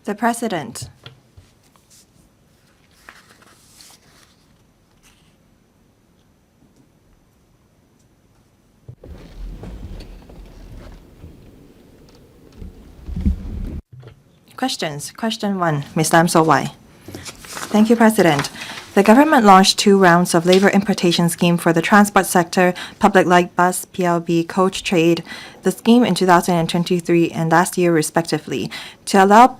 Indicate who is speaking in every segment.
Speaker 1: The President. Questions. Question 1. Ms. Lam So-wai. Thank you, President. The government launched 2 rounds of labor importation scheme for the transport sector, public light bus, PLB, coach trade, the scheme in 2023 and last year respectively, to allow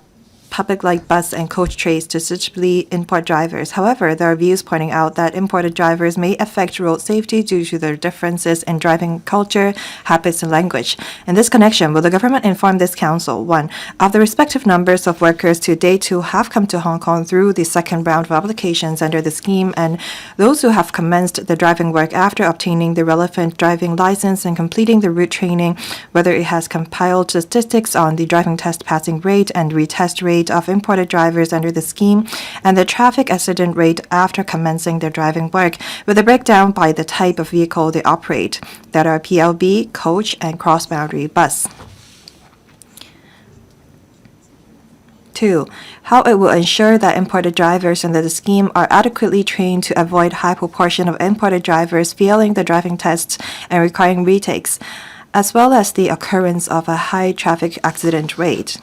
Speaker 1: public light bus and coach trades to suitably import drivers. However, there are views pointing out that imported drivers may affect road safety due to their differences in driving culture, habits, and language. In this connection, will the government inform this council, 1, of the respective numbers of workers to date who have come to Hong Kong through the second round of applications under the scheme, and those who have commenced the driving work after obtaining the relevant driving license and completing the route training, whether it has compiled statistics on the driving test passing rate and retest rate of imported drivers under the scheme, and the traffic accident rate after commencing their driving work, with a breakdown by the type of vehicle they operate, that are PLB, coach, and cross-boundary bus. 2. How it will ensure that imported drivers under the scheme are adequately trained to avoid high proportion of imported drivers failing the driving tests and requiring retakes, as well as the occurrence of a high traffic accident rate.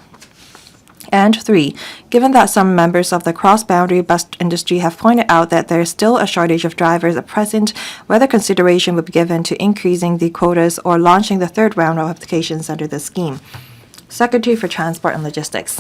Speaker 1: And 3, given that some members of the cross-boundary bus industry have pointed out that there is still a shortage of drivers at present, whether consideration would be given to increasing the quotas or launching the 3rd round of applications under the scheme. Secretary for Transport and Logistics.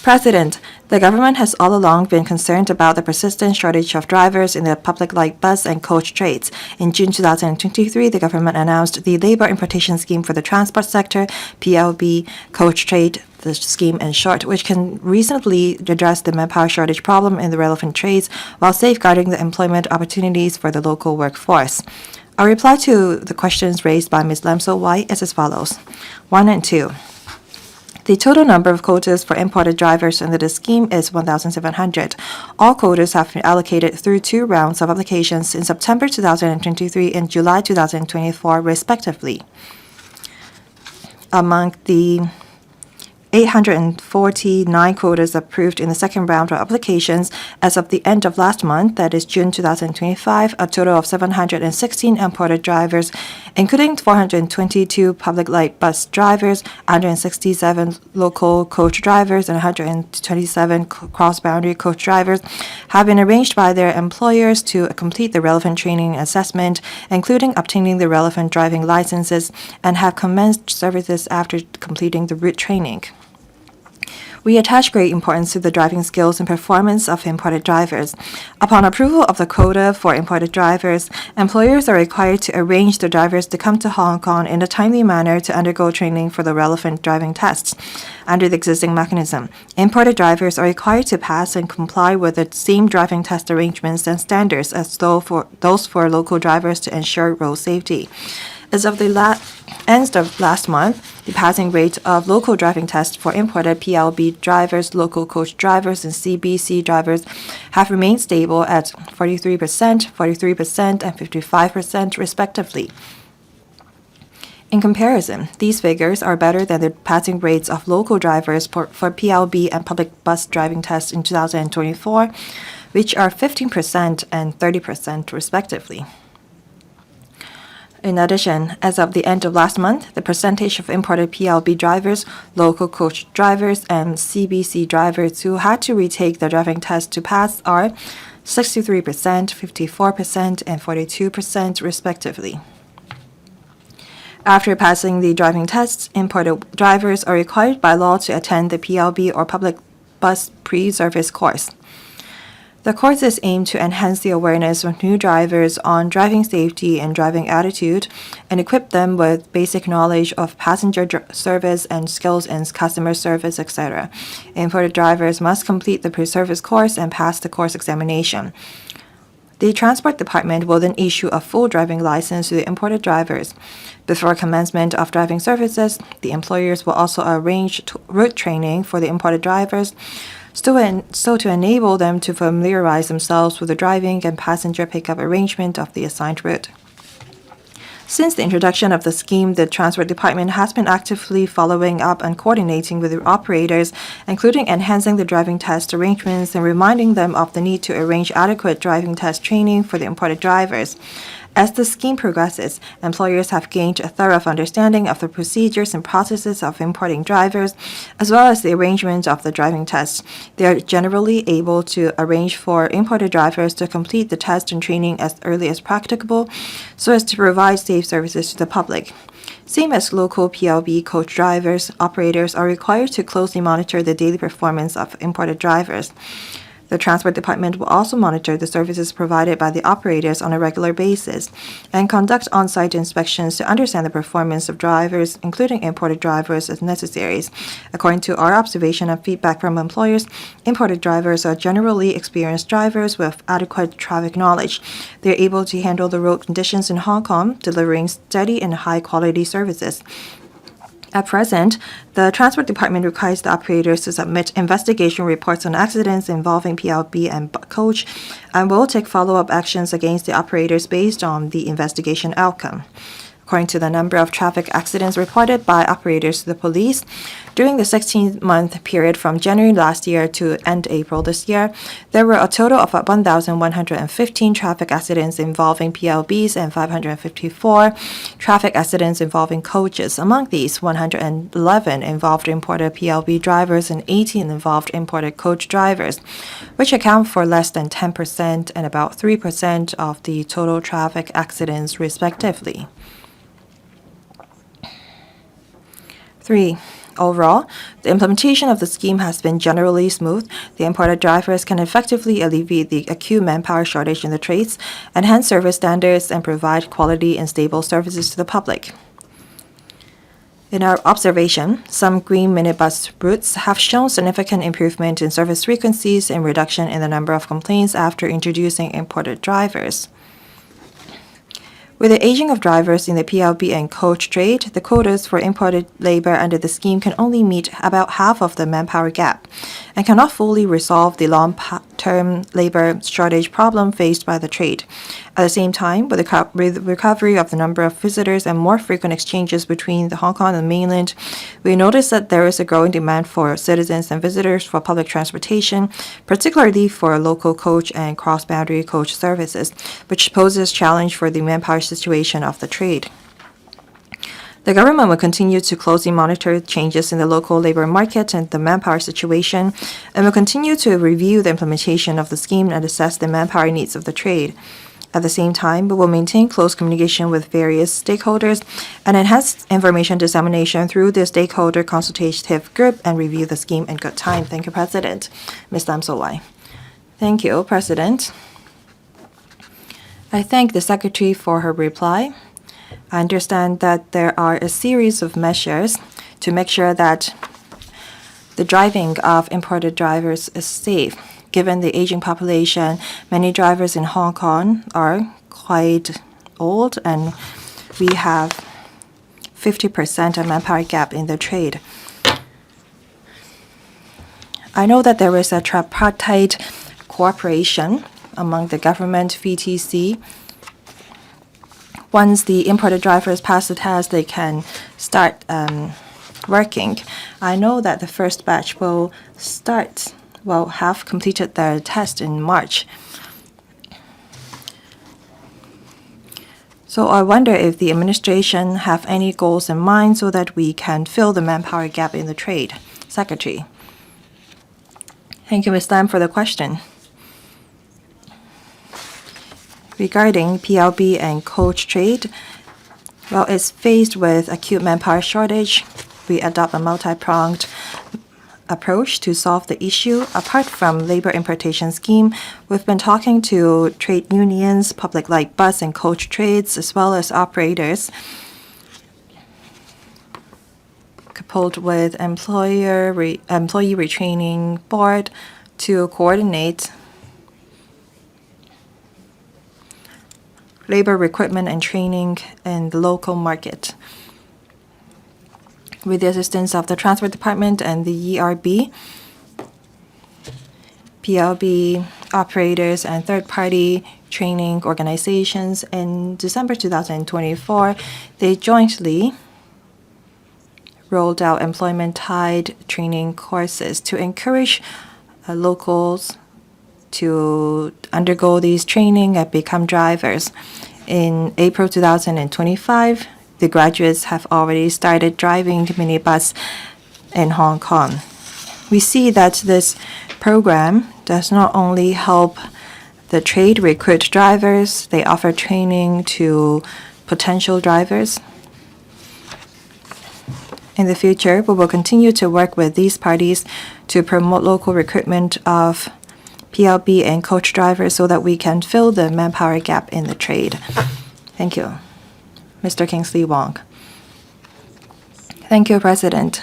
Speaker 1: President, the government has all along been concerned about the persistent shortage of drivers in the public light bus and coach trades. In June 2023, the government announced the Labor Importation Scheme for the transport sector, PLB, coach trade, the scheme in short, which can reasonably address the manpower shortage problem in the relevant trades while safeguarding the employment opportunities for the local workforce. Our reply to the questions raised by Ms. Lam So-wai is as follows. 1 and 2. The total number of quotas for imported drivers under the scheme is 1,700. All quotas have been allocated through 2 rounds of applications in September 2023 and July 2024, respectively. Among the 849 quotas approved in the second round of applications as of the end of last month, that is June 2025, a total of 716 imported drivers, including 422 public light bus drivers, 167 local coach drivers, and 127 cross-boundary coach drivers, have been arranged by their employers to complete the relevant training and assessment, including obtaining the relevant driving licenses, and have commenced services after completing the route training. We attach great importance to the driving skills and performance of imported drivers. Upon approval of the quota for imported drivers, employers are required to arrange the drivers to come to Hong Kong in a timely manner to undergo training for the relevant driving tests. Under the existing mechanism, imported drivers are required to pass and comply with the same driving test arrangements and standards as those for local drivers to ensure road safety. As of the end of last month, the passing rate of local driving tests for imported PLB drivers, local coach drivers, and CBC drivers have remained stable at 43%, 43%, and 55% respectively. In comparison, these figures are better than the passing rates of local drivers for PLB and public bus driving tests in 2024, which are 15% and 30% respectively. In addition, as of the end of last month, the percentage of imported PLB drivers, local coach drivers, and CBC drivers who had to retake the driving test to pass are 63%, 54%, and 42% respectively. After passing the driving tests, imported drivers are required by law to attend the PLB or public bus pre-service course. The course is aimed to enhance the awareness of new drivers on driving safety and driving attitude, and equip them with basic knowledge of passenger service and skills in customer service, etc. Imported drivers must complete the pre-service course and pass the course examination. The Transport Department will then issue a full driving license to the imported drivers. Before commencement of driving services, the employers will also arrange route training for the imported drivers, so to enable them to familiarize themselves with the driving and passenger pickup arrangement of the assigned route. Since the introduction of the scheme, the Transport Department has been actively following up and coordinating with the operators, including enhancing the driving test arrangements and reminding them of the need to arrange adequate driving test training for the imported drivers. As the scheme progresses, employers have gained a thorough understanding of the procedures and processes of importing drivers, as well as the arrangement of the driving tests. They are generally able to arrange for imported drivers to complete the test and training as early as practicable, so as to provide safe services to the public. Same as local PLB coach drivers, operators are required to closely monitor the daily performance of imported drivers. The Transport Department will also monitor the services provided by the operators on a regular basis and conduct on-site inspections to understand the performance of drivers, including imported drivers, as necessary. According to our observation and feedback from employers, imported drivers are generally experienced drivers with adequate traffic knowledge. They are able to handle the road conditions in Hong Kong, delivering steady and high-quality services. At present, the Transport Department requires the operators to submit investigation reports on accidents involving PLB and coach and will take follow-up actions against the operators based on the investigation outcome. According to the number of traffic accidents reported by operators to the police, during the 16-month period from January last year to end April this year, there were a total of 1,115 traffic accidents involving PLBs and 554 traffic accidents involving coaches. Among these, 111 involved imported PLB drivers and 18 involved imported coach drivers, which account for less than 10% and about 3% of the total traffic accidents, respectively. 3. Overall, the implementation of the scheme has been generally smooth. The imported drivers can effectively alleviate the acute manpower shortage in the trades, enhance service standards, and provide quality and stable services to the public. In our observation, some green minibus routes have shown significant improvement in service frequencies and reduction in the number of complaints after introducing imported drivers. With the aging of drivers in the PLB and coach trade, the quotas for imported labor under the scheme can only meet about half of the manpower gap and cannot fully resolve the long-term labor shortage problem faced by the trade. At the same time, with the recovery of the number of visitors and more frequent exchanges between the Hong Kong and mainland, we notice that there is a growing demand for citizens and visitors for public transportation, particularly for local coach and cross-boundary coach services, which poses challenge for the manpower situation of the trade. The government will continue to closely monitor changes in the local labor market and the manpower situation, and will continue to review the implementation of the scheme and assess the manpower needs of the trade. At the same time, we will maintain close communication with various stakeholders and enhance information dissemination through the stakeholder consultative group and review the scheme in good time. Thank you, President. Ms. Lam So-wai. Thank you, President. I thank the Secretary for her reply. I understand that there are a series of measures to make sure that the driving of imported drivers is safe. Given the aging population, many drivers in Hong Kong are quite old, and we have 50% of manpower gap in the trade. I know that there is a tripartite cooperation among the government, VTC. Once the imported drivers pass the test, they can start working. I know that the first batch will have completed their test in March. So I wonder if the administration have any goals in mind so that we can fill the manpower gap in the trade. Secretary. Thank you, Ms. Lam, for the question. Regarding PLB and coach trade, it's faced with acute manpower shortage. We adopt a multi-pronged approach to solve the issue. Apart from labor importation scheme, we've been talking to trade unions, public light bus and coach trades, as well as operators, coupled with employee retraining board to coordinate labor recruitment and training in the local market. With the assistance of the Transport Department and the ERB, PLB operators and third-party training organizations. In December 2024, they jointly rolled out employment-tied training courses to encourage locals to undergo these training and become drivers. In April 2025, the graduates have already started driving minibus in Hong Kong. We see that this program does not only help the trade recruit drivers, they offer training to potential drivers. In the future, we will continue to work with these parties to promote local recruitment of PLB and coach drivers so that we can fill the manpower gap in the trade. Thank you. Mr. Kingsley Wong. Thank you, President.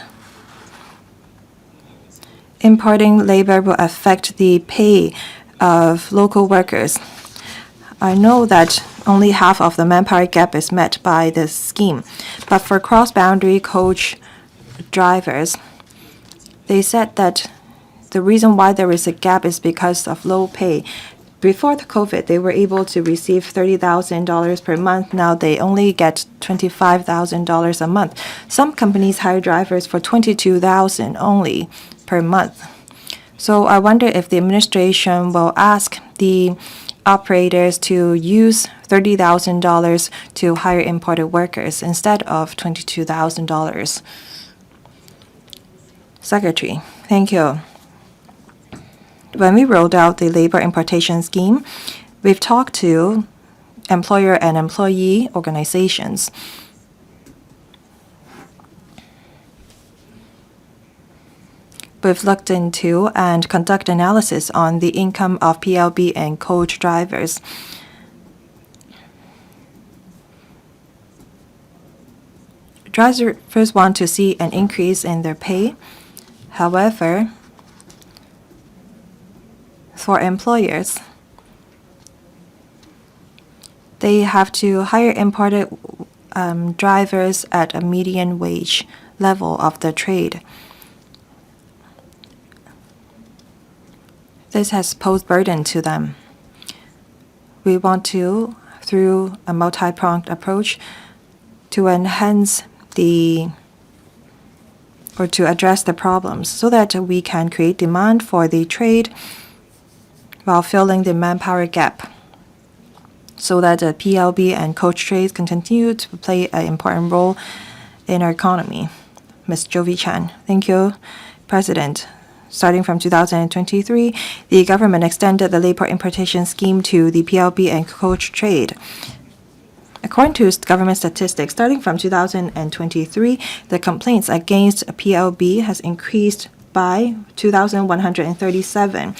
Speaker 1: Importing labor will affect the pay of local workers. I know that only half of the manpower gap is met by this scheme, but for cross-boundary coach drivers, they said that the reason why there is a gap is because of low pay. Before the COVID, they were able to receive $30,000 per month. Now they only get $25,000 a month. Some companies hire drivers for $22,000 only per month. So I wonder if the administration will ask the operators to use $30,000 to hire imported workers instead of $22,000. Secretary, thank you. When we rolled out the labor importation scheme, we've talked to employer and employee organizations. We've looked into and conduct analysis on the income of PLB and coach drivers. Drivers want to see an increase in their pay. However, for employers, they have to hire imported drivers at a median wage level of the trade. This has posed burden to them. We want to, through a multi-pronged approach, to enhance or to address the problems so that we can create demand for the trade while filling the manpower gap so that the PLB and coach trades can continue to play an important role in our economy. Ms. Jovi Chan. Thank you, President. Starting from 2023, the government extended the labor importation scheme to the PLB and coach trade. According to government statistics, starting from 2023, the complaints against PLB has increased by 2,137.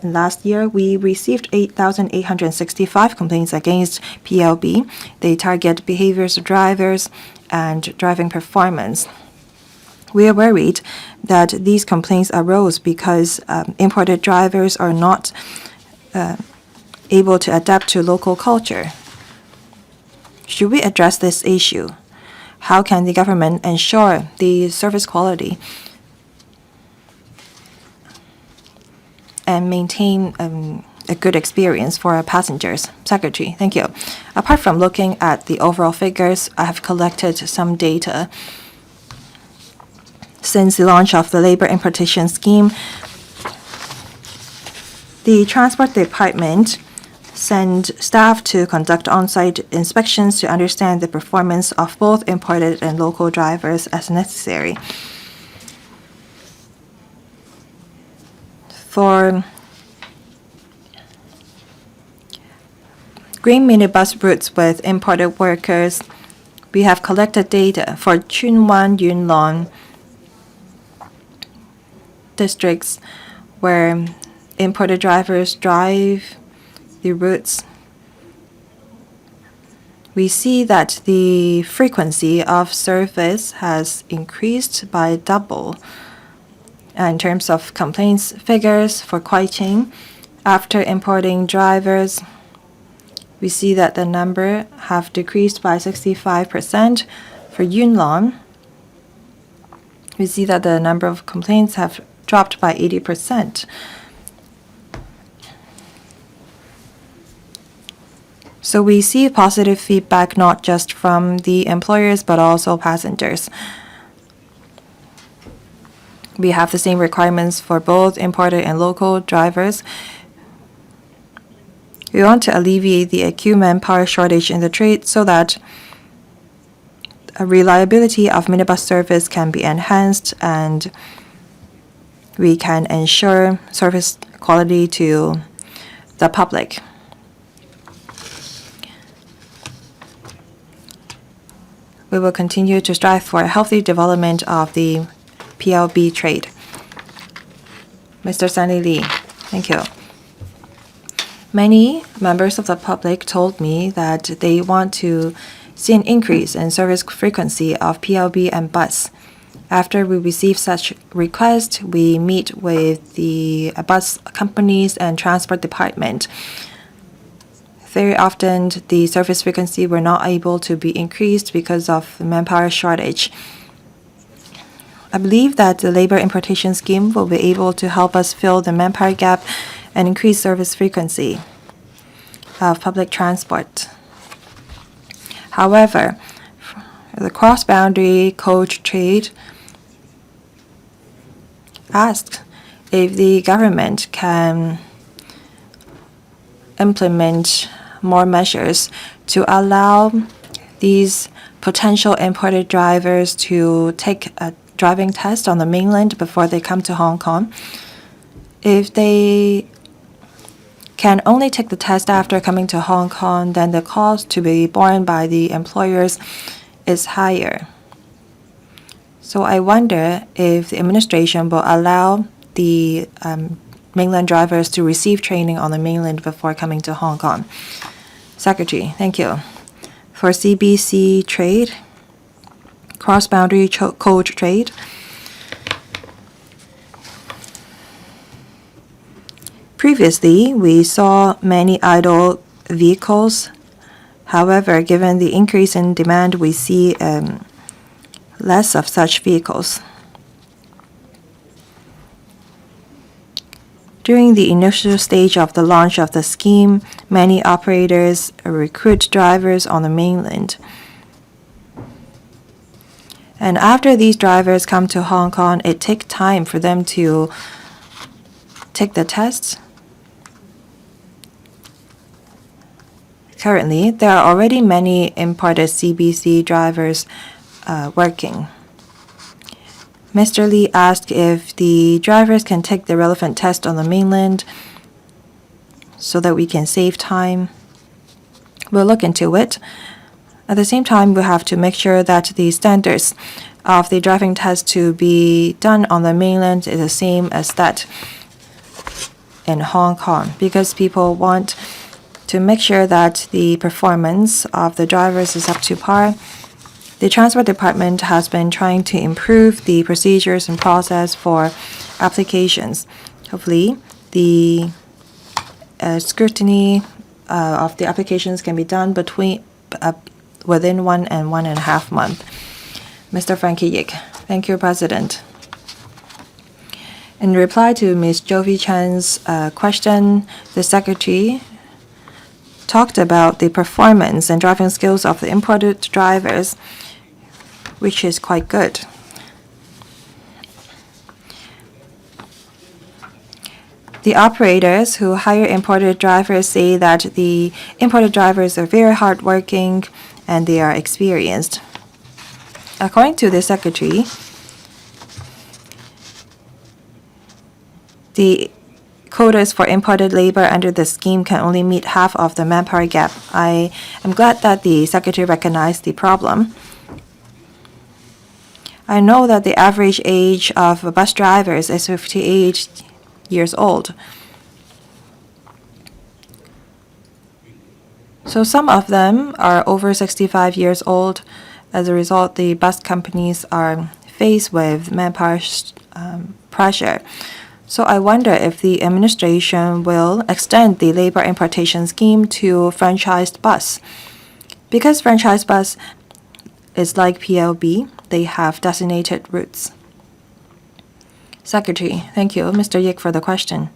Speaker 1: Last year, we received 8,865 complaints against PLB. They target behaviors of drivers and driving performance. We are worried that these complaints arose because imported drivers are not able to adapt to local culture. Should we address this issue? How can the government ensure the service quality and maintain a good experience for our passengers? Secretary, thank you. Apart from looking at the overall figures, I have collected some data. Since the launch of the labor importation scheme, the Transport Department sent staff to conduct on-site inspections to understand the performance of both imported and local drivers as necessary. For green minibus routes with imported workers, we have collected data for Chun-wan, Yuen Long districts where imported drivers drive the routes. We see that the frequency of service has increased by double. In terms of complaints figures for Kwai-ching, after importing drivers, we see that the number have decreased by 65%. For Yuen Long, we see that the number of complaints have dropped by 80%. So we see positive feedback not just from the employers but also passengers. We have the same requirements for both imported and local drivers. We want to alleviate the acute manpower shortage in the trade so that a reliability of minibus service can be enhanced and we can ensure service quality to the public. We will continue to strive for a healthy development of the PLB trade. Mr. Stanley Lee, thank you. Many members of the public told me that they want to see an increase in service frequency of PLB and bus. After we receive such requests, we meet with the bus companies and transport department. Very often, the service frequency were not able to be increased because of manpower shortage. I believe that the labor importation scheme will be able to help us fill the manpower gap and increase service frequency of public transport. However, the cross-boundary coach trade asked if the government can implement more measures to allow these potential imported drivers to take a driving test on the mainland before they come to Hong Kong. If they can only take the test after coming to Hong Kong, then the cost to be borne by the employers is higher. So I wonder if the administration will allow the mainland drivers to receive training on the mainland before coming to Hong Kong. Secretary, thank you. For CBC trade, cross-boundary coach trade, previously, we saw many idle vehicles. However, given the increase in demand, we see less of such vehicles. During the initial stage of the launch of the scheme, many operators recruit drivers on the mainland. And after these drivers come to Hong Kong, it takes time for them to take the tests. Currently, there are already many imported CBC drivers working. Mr. Lee asked if the drivers can take the relevant test on the mainland so that we can save time. We'll look into it. At the same time, we have to make sure that the standards of the driving test to be done on the mainland is the same as that in Hong Kong, because people want to make sure that the performance of the drivers is up to par. The Transport Department has been trying to improve the procedures and process for applications. Hopefully, the scrutiny of the applications can be done within 1 and 1.5 months. Mr. Frankie Yik. Thank you, President. In reply to Ms. Jovi Chan's question, the Secretary talked about the performance and driving skills of the imported drivers, which is quite good. The operators who hire imported drivers say that the imported drivers are very hardworking and they are experienced. According to the Secretary, the quotas for imported labor under the scheme can only meet half of the manpower gap. I am glad that the Secretary recognized the problem. I know that the average age of bus drivers is 58 years old. So some of them are over 65 years old. As a result, the bus companies are faced with manpower pressure. So I wonder if the administration will extend the labor importation scheme to franchised bus. Because franchised bus is like PLB, they have designated routes. Secretary, thank you. Mr. Yik for the question.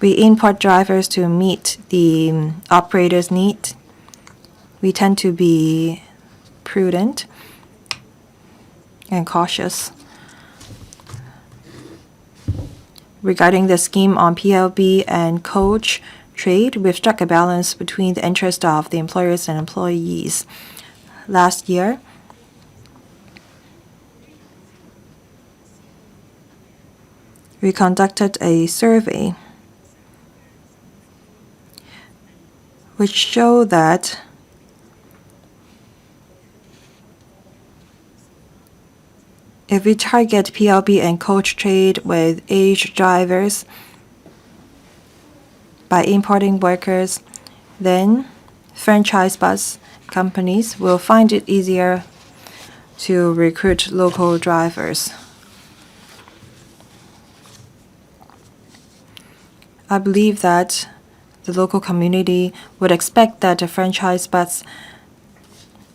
Speaker 1: We import drivers to meet the operator's need. We tend to be prudent and cautious. Regarding the scheme on PLB and coach trade, we've struck a balance between the interest of the employers and employees. Last year, we conducted a survey which showed that if we target PLB and coach trade with aged drivers by importing workers, then franchise bus companies will find it easier to recruit local drivers. I believe that the local community would expect that the franchise bus,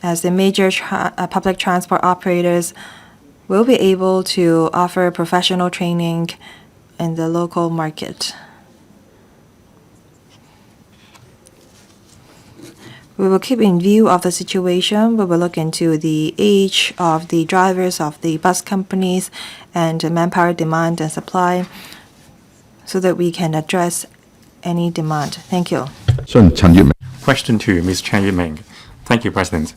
Speaker 1: as the major public transport operators, will be able to offer professional training in the local market. We will keep in view of the situation. We will look into the age of the drivers of the bus companies and manpower demand and supply so that we can address any demand. Thank you.
Speaker 2: Question 2, Ms. Chan Yuet-ming. Thank you, President.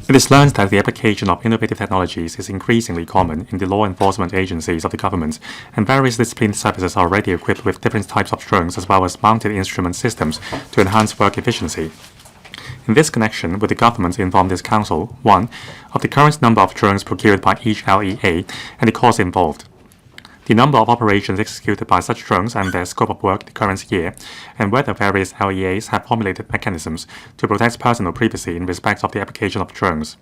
Speaker 2: It is learned that the application of innovative technologies is increasingly common in the law enforcement agencies of the government, and various disciplined services are already equipped with different types of drones as well as mounted instrument systems to enhance work efficiency. In this connection, would the government inform this Council, 1. of the current number of drones procured by each LEA and the cost involved, the number of operations executed by such drones and their scope of work the current year, and whether various LEAs have formulated mechanisms to protect personal privacy in respect of the application of drones.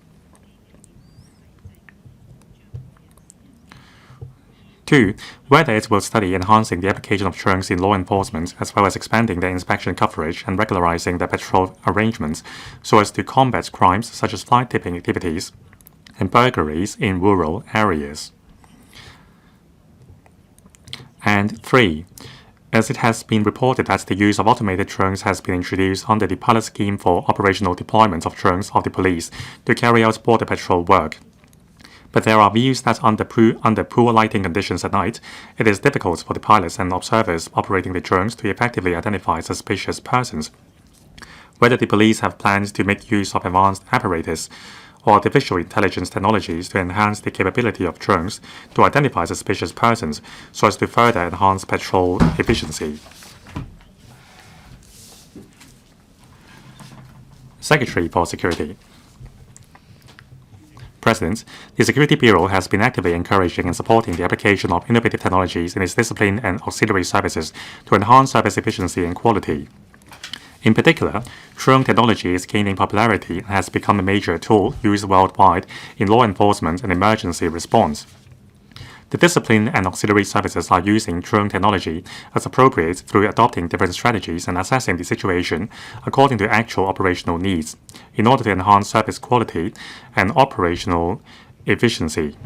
Speaker 2: 2. Whether it will study enhancing the application of drones in law enforcement as well as expanding their inspection coverage and regularizing their patrol arrangements so as to combat crimes such as flight tipping activities and burglaries in rural areas. And 3. As it has been reported that the use of automated drones has been introduced under the pilot scheme for operational deployment of drones of the police to carry out border patrol work. But there are views that under poor lighting conditions at night, it is difficult for the pilots and observers operating the drones to effectively identify suspicious persons. Whether the police have plans to make use of advanced apparatus or artificial intelligence technologies to enhance the capability of drones to identify suspicious persons so as to further enhance patrol efficiency. Secretary for Security. President, the Security Bureau has been actively encouraging and supporting the application of innovative technologies in its discipline and auxiliary services to enhance service efficiency and quality. In particular, drone technology is gaining popularity and has become a major tool used worldwide in law enforcement and emergency response. The discipline and auxiliary services are using drone technology as appropriate through adopting different strategies and assessing the situation according to actual operational needs in order to enhance service quality and operational efficiency.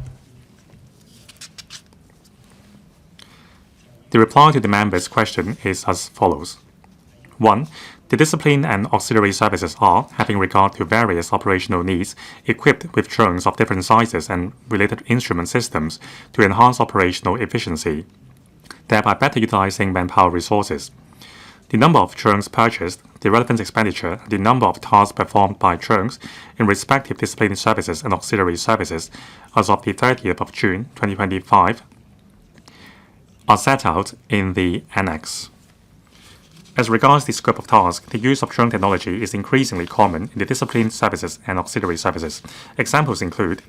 Speaker 2: The reply to the member's question is as follows. 1. The discipline and auxiliary services are, having regard to various operational needs, equipped with drones of different sizes and related instrument systems to enhance operational efficiency, thereby better utilizing manpower resources. The number of drones purchased, the relevant expenditure, and the number of tasks performed by drones in respective discipline services and auxiliary services as of the 30th of June 2025 are set out in the Annex. As regards the scope of task, the use of drone technology is increasingly common in the discipline services and auxiliary services. Examples include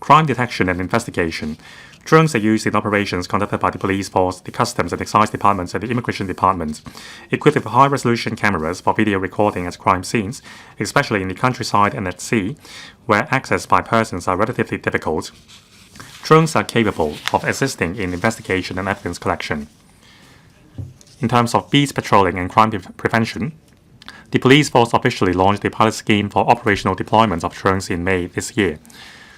Speaker 2: crime detection and investigation. Drones are used in operations conducted by the police force, the customs and excise departments, and the immigration department. Equipped with high-resolution cameras for video recording at crime scenes, especially in the countryside and at sea, where access by persons are relatively difficult, drones are capable of assisting in investigation and evidence collection. In terms of beat patrolling and crime prevention, the police force officially launched the pilot scheme for operational deployment of drones in May this year.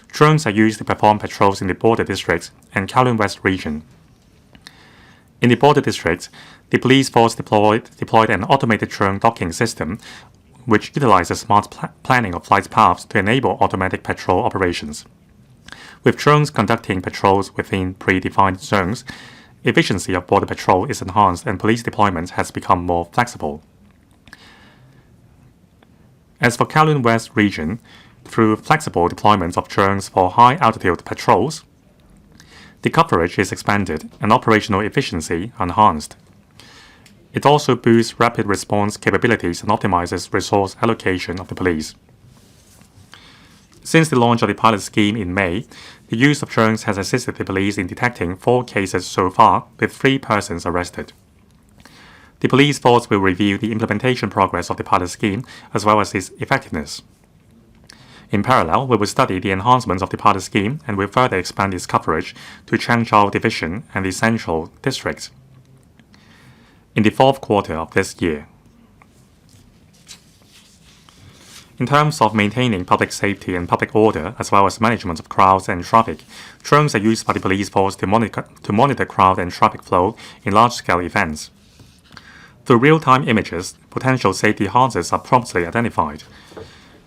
Speaker 2: Drones are used to perform patrols in the border districts and Kowloon West region. In the border district, the police force deployed an automated Chung docking system which utilizes smart planning of flight paths to enable automatic patrol operations. With drones conducting patrols within predefined zones, efficiency of border patrol is enhanced and police deployment has become more flexible. As for Kowloon West region, through flexible deployment of drones for high-altitude patrols, the coverage is expanded and operational efficiency enhanced. It also boosts rapid response capabilities and optimizes resource allocation of the police. Since the launch of the pilot scheme in May, the use of drones has assisted the police in detecting 4 cases so far, with 3 persons arrested. The police force will review the implementation progress of the pilot scheme as well as its effectiveness. In parallel, we will study the enhancements of the pilot scheme and will further expand its coverage to Changzhou Division and the Central District in the 4th quarter of this year. In terms of maintaining public safety and public order, as well as management of crowds and traffic, drones are used by the police force to monitor crowd and traffic flow in large-scale events. Through real-time images, potential safety hazards are promptly identified.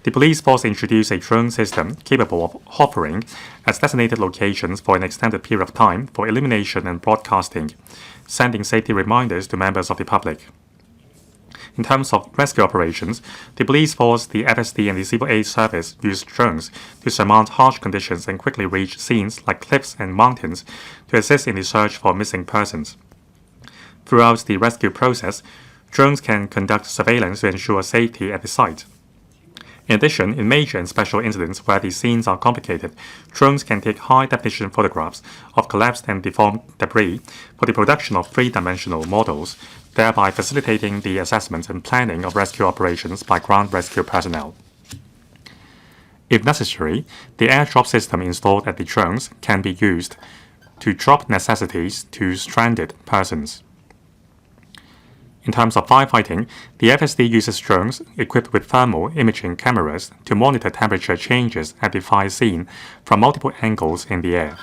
Speaker 2: The police force introduced a drone system capable of hovering at designated locations for an extended period of time for illumination and broadcasting, sending safety reminders to members of the public. In terms of rescue operations, the police force, the FSD, and the Civil Aid Service use drones to surmount harsh conditions and quickly reach scenes like cliffs and mountains to assist in the search for missing persons. Throughout the rescue process, drones can conduct surveillance to ensure safety at the site. In addition, in major and special incidents where the scenes are complicated, drones can take high-definition photographs of collapsed and deformed debris for the production of 3-dimensional models, thereby facilitating the assessment and planning of rescue operations by ground rescue personnel. If necessary, the airdrop system installed at the drones can be used to drop necessities to stranded persons. In terms of firefighting, the FSD uses drones equipped with thermal imaging cameras to monitor temperature changes at the fire scene from multiple angles in the air.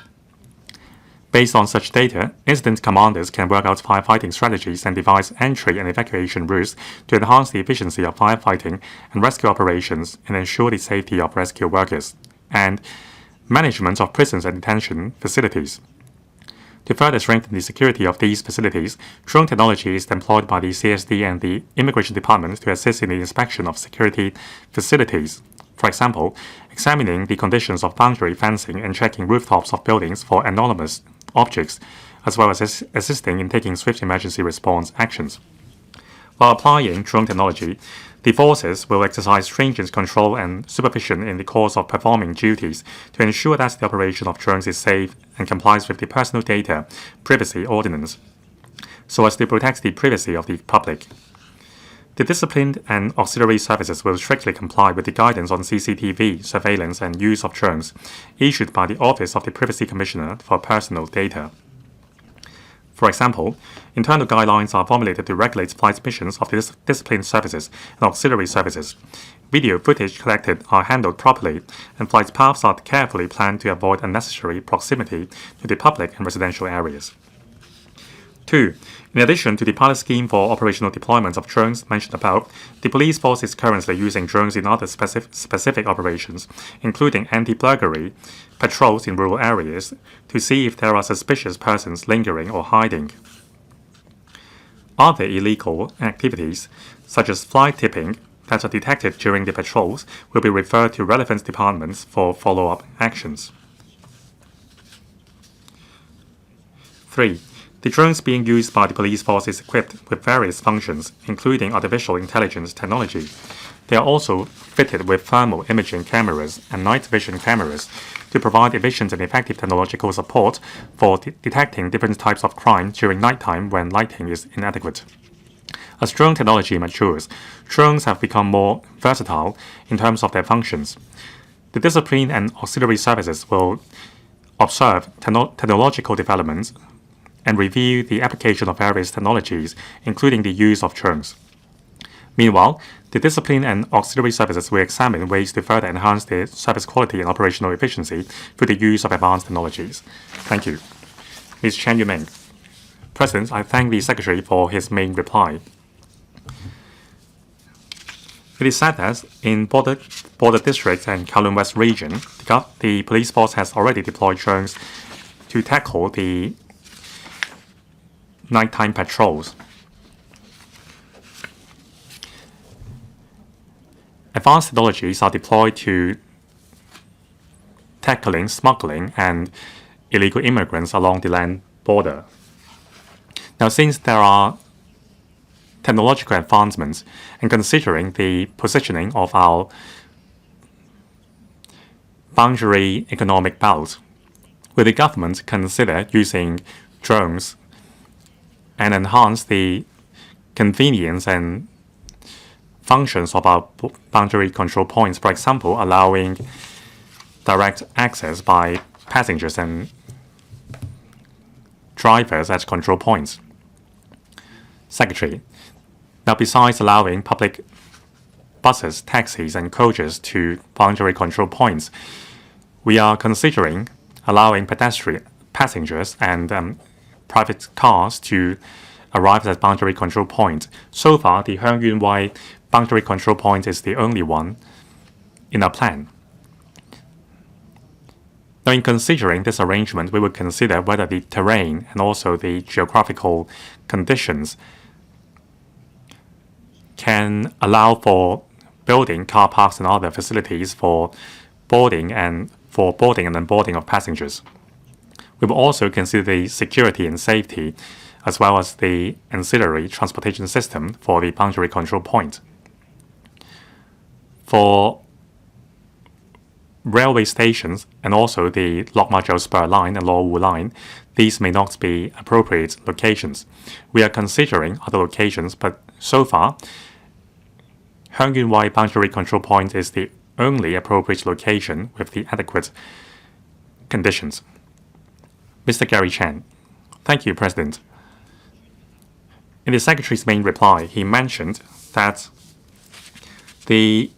Speaker 2: Based on such data, incident commanders can work out firefighting strategies and devise entry and evacuation routes to enhance the efficiency of firefighting and rescue operations and ensure the safety of rescue workers, and management of prisons and detention facilities. To further strengthen the security of these facilities, drone technology is employed by the CSD and the Immigration Department to assist in the inspection of security facilities. For example, examining the conditions of boundary fencing and checking rooftops of buildings for anomalous objects, as well as assisting in taking swift emergency response actions. While applying drone technology, the forces will exercise stringent control and supervision in the course of performing duties to ensure that the operation of drones is safe and complies with the Personal Data Privacy Ordinance, so as to protect the privacy of the public. The disciplined and auxiliary services will strictly comply with the guidance on CCTV surveillance and use of drones issued by the Office of the Privacy Commissioner for Personal Data. For example, internal guidelines are formulated to regulate flight missions of the disciplined services and auxiliary services. Video footage collected are handled properly, and flight paths are carefully planned to avoid unnecessary proximity to the public and residential areas. 2. In addition to the pilot scheme for operational deployment of drones mentioned above, the police force is currently using drones in other specific operations, including anti-burglary patrols in rural areas, to see if there are suspicious persons lingering or hiding. Other illegal activities, such as fly tipping, that are detected during the patrols will be referred to relevant departments for follow-up actions. 3. The drones being used by the police force is equipped with various functions, including artificial intelligence technology. They are also fitted with thermal imaging cameras and night vision cameras to provide efficient and effective technological support for detecting different types of crime during nighttime when lighting is inadequate. As drone technology matures, drones have become more versatile in terms of their functions. The discipline and auxiliary services will observe technological developments and review the application of various technologies, including the use of drones. Meanwhile, the discipline and auxiliary services will examine ways to further enhance their service quality and operational efficiency through the use of advanced technologies. Thank you. Ms. Chan Yuet-ming. President, I thank the Secretary for his main reply. It is said that in border districts and Kowloon West region, the police force has already deployed drones to tackle the nighttime patrols. Advanced technologies are deployed to tackling smuggling and illegal immigrants along the land border. Now, since there are technological advancements and considering the positioning of our boundary economic belt, will the government consider using drones and enhance the convenience and functions of our boundary control points, for example, allowing direct access by passengers and drivers at control points? Secretary, now besides allowing public buses, taxis, and coaches to boundary control points, we are considering allowing passengers and private cars to arrive at boundary control point. So far, the Hon Yuet-ming boundary control point is the only one in our plan. Now, in considering this arrangement, we will consider whether the terrain and also the geographical conditions can allow for building car parks and other facilities for boarding and unboarding of passengers. We will also consider the security and safety as well as the ancillary transportation system for the boundary control point. For railway stations and also the Lok Ma Chau Spur Line and Lo Wu Line, these may not be appropriate locations. We are considering other locations, but so far, Hon Yuet-ming boundary control point is the only appropriate location with the adequate conditions. Mr. Gary Chan. Thank you, President. In the Secretary's main reply, he mentioned that the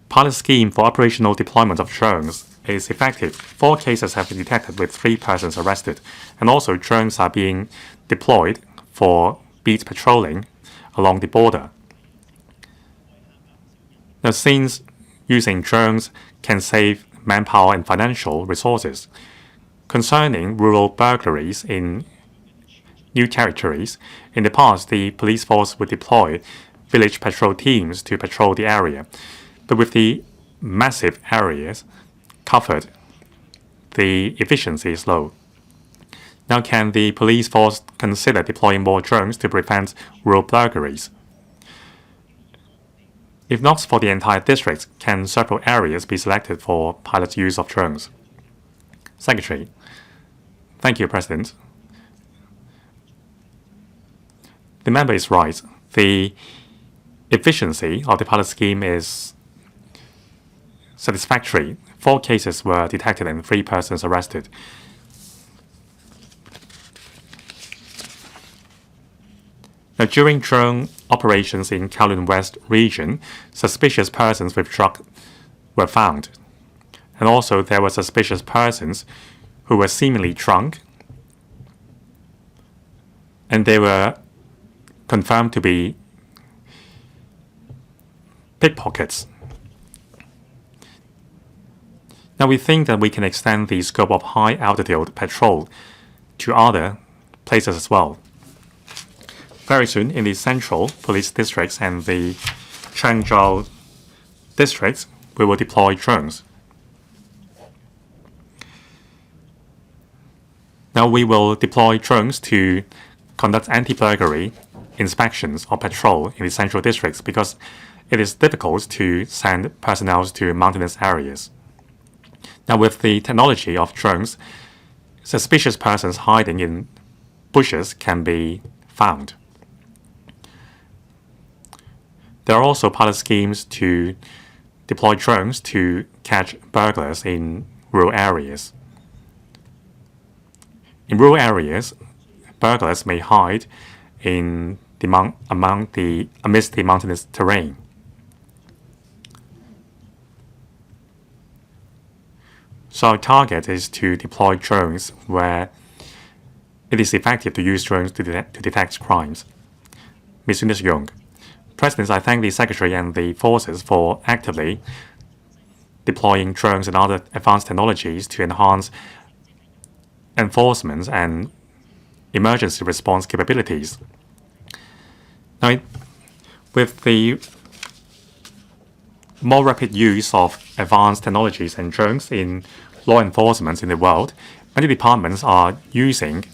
Speaker 2: pilot scheme for operational deployment of drones is effective. 4 cases have been detected with 3 persons arrested, and also drones are being deployed for beat patrolling along the border. Now, since using drones can save manpower and financial resources, concerning rural burglaries in new territories, in the past, the police force would deploy village patrol teams to patrol the area. But with the massive areas covered, the efficiency is low. Now, can the police force consider deploying more drones to prevent rural burglaries? If not for the entire district, can several areas be selected for pilot use of drones? Secretary. Thank you, President. The member is right. The efficiency of the pilot scheme is satisfactory. 4 cases were detected and 3 persons arrested. Now, during drone operations in Kowloon West region, suspicious persons with drugs were found. And also, there were suspicious persons who were seemingly drunk, and they were confirmed to be pickpockets. Now, we think that we can extend the scope of high-altitude patrol to other places as well. Very soon, in the central police districts and the Changzhou districts, we will deploy drones. Now, we will deploy drones to conduct anti-burglary inspections or patrol in the central districts because it is difficult to send personnel to mountainous areas. Now, with the technology of drones, suspicious persons hiding in bushes can be found. There are also pilot schemes to deploy drones to catch burglars in rural areas. In rural areas, burglars may hide in amidst the mountainous terrain. So our target is to deploy drones where it is effective to use drones to detect crimes. Ms. Eunice Young. President, I thank the Secretary and the forces for actively deploying drones and other advanced technologies to enhance enforcement and emergency response capabilities. Now, with the more rapid use of advanced technologies and drones in law enforcement in the world, many departments are using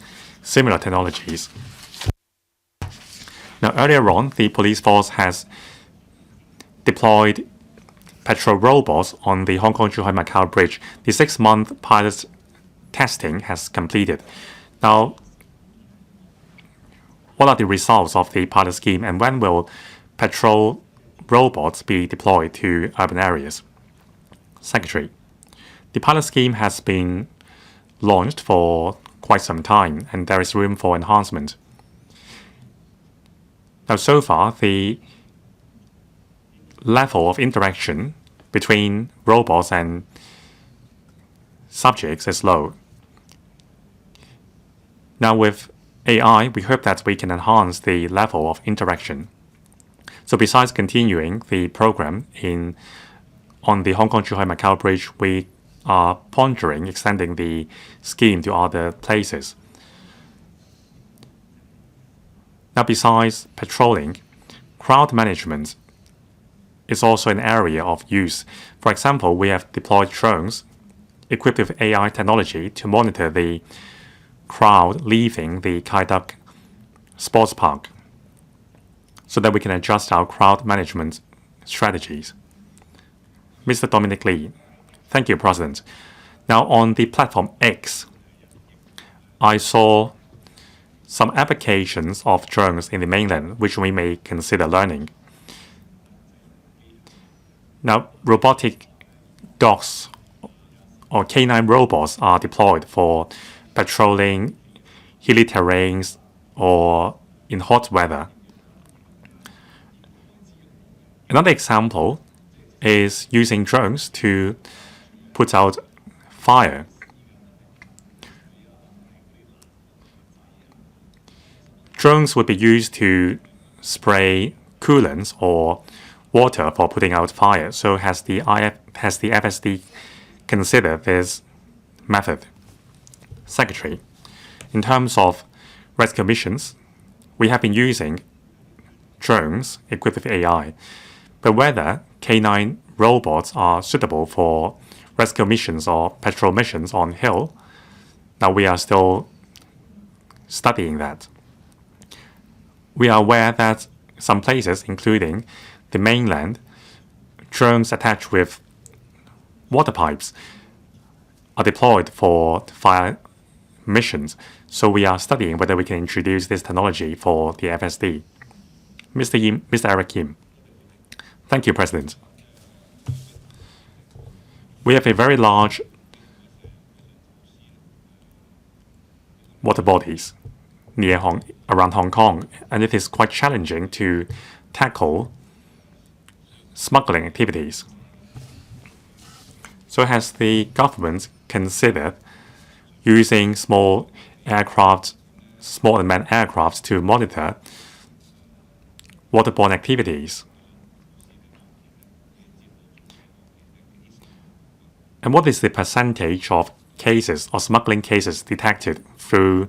Speaker 2: similar technologies. Now, earlier on, the police force has deployed patrol robots on the Hong Kong-Zhuhai-Macau Bridge. The 6-month pilot testing has completed. Now, what are the results of the pilot scheme, and when will patrol robots be deployed to urban areas? Secretary. The pilot scheme has been launched for quite some time, and there is room for enhancement. Now, so far, the level of interaction between robots and subjects is low. Now, with AI, we hope that we can enhance the level of interaction. So besides continuing the program on the Hong Kong-Zhuhai-Macau Bridge, we are pondering extending the scheme to other places. Now, besides patrolling, crowd management is also an area of use. For example, we have deployed drones equipped with AI technology to monitor the crowd leaving the Kai Tak Sports Park so that we can adjust our crowd management strategies. Mr. Dominic Lee. Thank you, President. Now, on the platform X, I saw some applications of drones in the mainland which we may consider learning. Now, robotic dogs or canine robots are deployed for patrolling hilly terrains or in hot weather. Another example is using drones to put out fire. Drones would be used to spray coolants or water for putting out fire. So has the FSD considered this method? Secretary, in terms of rescue missions, we have been using drones equipped with AI, but whether canine robots are suitable for rescue missions or patrol missions on hill, now we are still studying that. We are aware that some places, including the mainland, drones attached with water pipes are deployed for fire missions. So we are studying whether we can introduce this technology for the FSD. Mr. Eric Yim. Thank you, President. We have a very large water bodies around Hong Kong, and it is quite challenging to tackle smuggling activities. So has the government considered using small unmanned aircraft to monitor waterborne activities? And what is the percentage of cases or smuggling cases detected through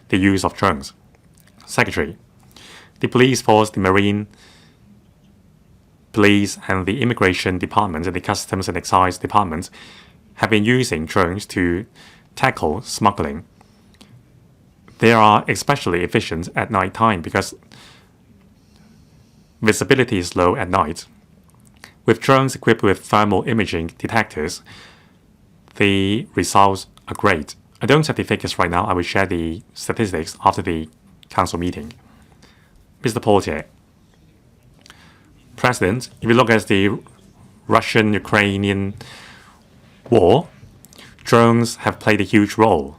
Speaker 2: the use of drones? Secretary, the police force, the marine police, and the immigration departments and the customs and excise departments have been using drones to tackle smuggling. They are especially efficient at night time because visibility is low at night. With drones equipped with thermal imaging detectors, the results are great. I don't have the figures right now. I will share the statistics after the council meeting. Mr. Portier. President, if you look at the Russian-Ukrainian war, drones have played a huge role.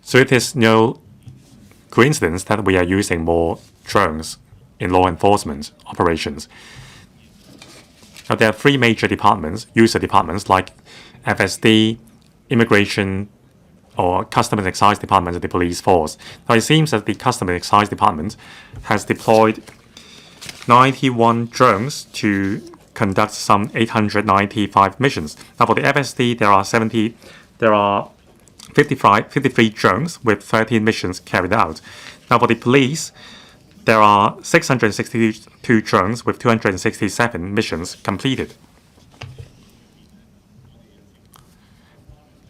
Speaker 2: So it is no coincidence that we are using more drones in law enforcement operations. Now, there are three major departments, user departments like FSD, immigration or Customs and Excise Department and the police force. Now it seems that the Customs and Excise Department has deployed 91 drones to conduct some 895 missions. Now for the FSD, there are 53 drones with 13 missions carried out. Now for the police, there are 662 drones with 267 missions completed.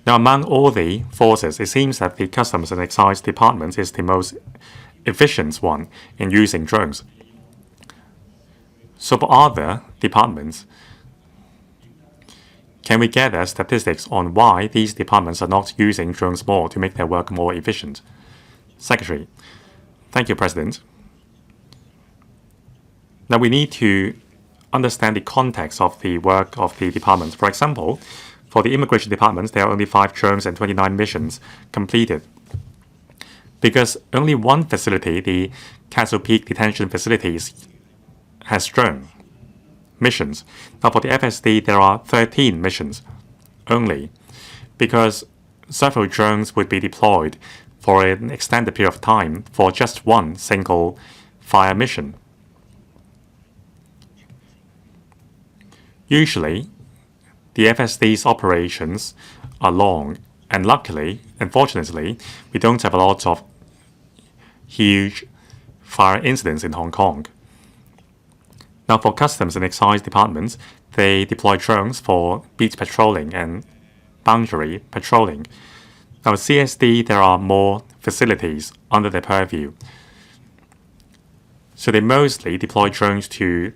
Speaker 2: Now, among all the forces, it seems that the Customs and Excise Department is the most efficient one in using drones. So for other departments, can we gather statistics on why these departments are not using drones more to make their work more efficient? Secretary. Thank you, President. Now we need to understand the context of the work of the departments. For example, for the immigration departments, there are only 5 drones and 29 missions completed. Because only one facility, the Castle Peak Detention Facilities, has drone missions. Now for the FSD, there are 13 missions only, because several drones would be deployed for an extended period of time for just one single fire mission. Usually, the FSD's operations are long, and luckily, unfortunately, we don't have a lot of huge fire incidents in Hong Kong. Now for Customs and Excise departments, they deploy drones for beat patrolling and boundary patrolling. Now at CSD, there are more facilities under their purview. So they mostly deploy drones to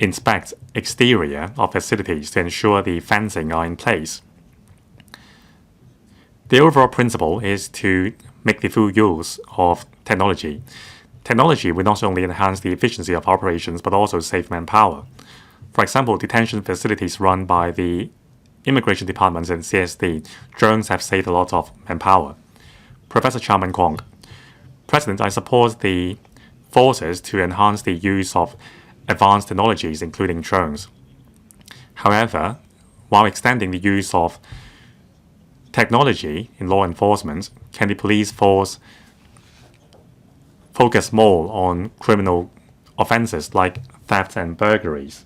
Speaker 2: inspect exterior of facilities to ensure the fencing are in place. The overall principle is to make the full use of technology. Technology will not only enhance the efficiency of operations but also save manpower. For example, detention facilities run by the immigration departments and CSD, drones have saved a lot of manpower. Professor Chan Yuet-ming. President, I support the forces to enhance the use of advanced technologies, including drones. However, while extending the use of technology in law enforcement, can the police force focus more on criminal offenses like theft and burglaries?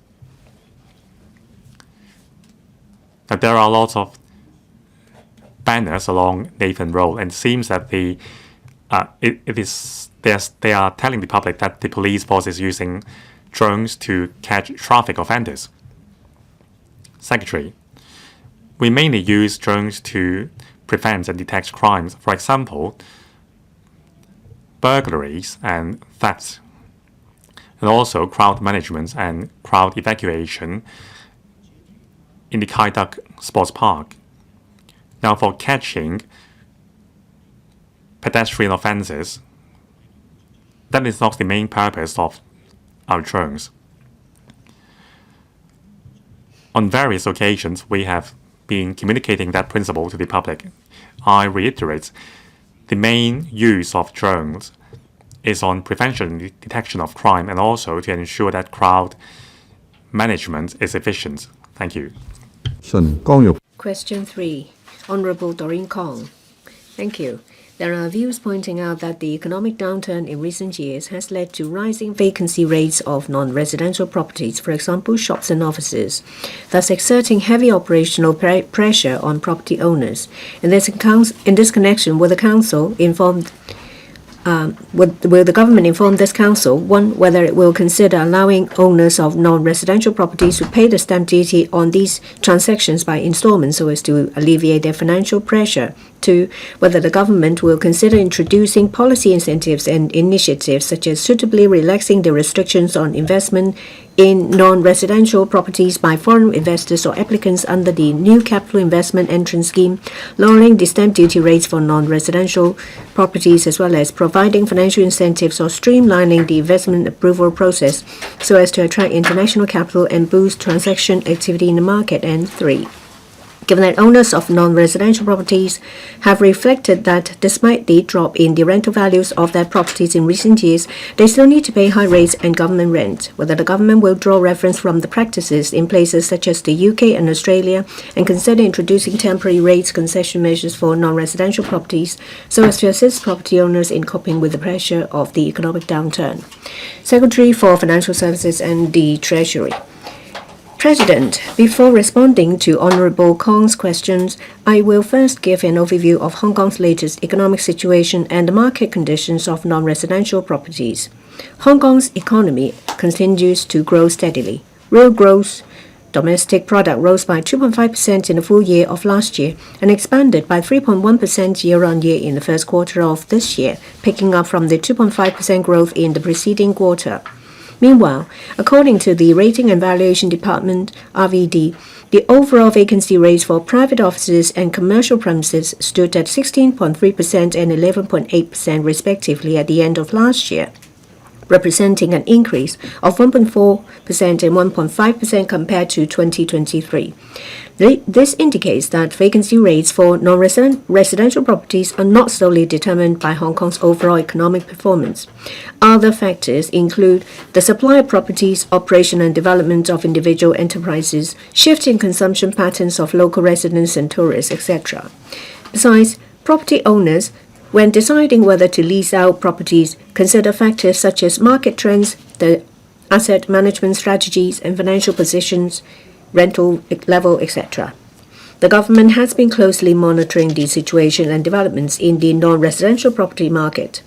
Speaker 2: Now, there are lots of banners along Nathan Road, and it seems that they are telling the public that the police force is using drones to catch traffic offenders. Secretary, we mainly use drones to prevent and detect crimes. For example, burglaries and thefts, and also crowd management and crowd evacuation in the Kai Tak Sports Park. Now for catching pedestrian offenses, that is not the main purpose of our drones. On various occasions, we have been communicating that principle to the public. I reiterate, the main use of drones is on prevention and detection of crime and also to ensure that crowd management is efficient. Thank you.
Speaker 3: Question 3. Honorable Doreen Kong. Thank you. There are views pointing out that the economic downturn in recent years has led to rising vacancy rates of non-residential properties, for example, shops and offices, thus exerting heavy operational pressure on property owners. In this connection, will the government inform this council, 1, whether it will consider allowing owners of non-residential properties to pay the stamp duty on these transactions by installments so as to alleviate their financial pressure? 2, whether the government will consider introducing policy incentives and initiatives such as suitably relaxing the restrictions on investment in non-residential properties by foreign investors or applicants under the new capital investment entrance scheme, lowering the stamp duty rates for non-residential properties, as well as providing financial incentives or streamlining the investment approval process so as to attract international capital and boost transaction activity in the market. And 3. given that owners of non-residential properties have reflected that despite the drop in the rental values of their properties in recent years, they still need to pay high rates and government rent. Whether the government will draw reference from the practices in places such as the UK and Australia and consider introducing temporary rates concession measures for non-residential properties so as to assist property owners in coping with the pressure of the economic downturn. Secretary for Financial Services and the Treasury. President, before responding to Honourable Kong's questions, I will first give an overview of Hong Kong's latest economic situation and the market conditions of non-residential properties. Hong Kong's economy continues to grow steadily. Real gross domestic product rose by 2.5% in the full year of last year and expanded by 3.1% year-on-year in the first quarter of this year, picking up from the 2.5% growth in the preceding quarter. Meanwhile, according to the Rating and Valuation Department, RVD, the overall vacancy rates for private offices and commercial premises stood at 16.3% and 11.8% respectively at the end of last year, representing an increase of 1.4% and 1.5% compared to 2023. This indicates that vacancy rates for non-residential properties are not solely determined by Hong Kong's overall economic performance. Other factors include the supply of properties, operation and development of individual enterprises, shift in consumption patterns of local residents and tourists, etc. Besides, property owners, when deciding whether to lease out properties, consider factors such as market trends, the asset management strategies and financial positions, rental level, etc. The government has been closely monitoring the situation and developments in the non-residential property market.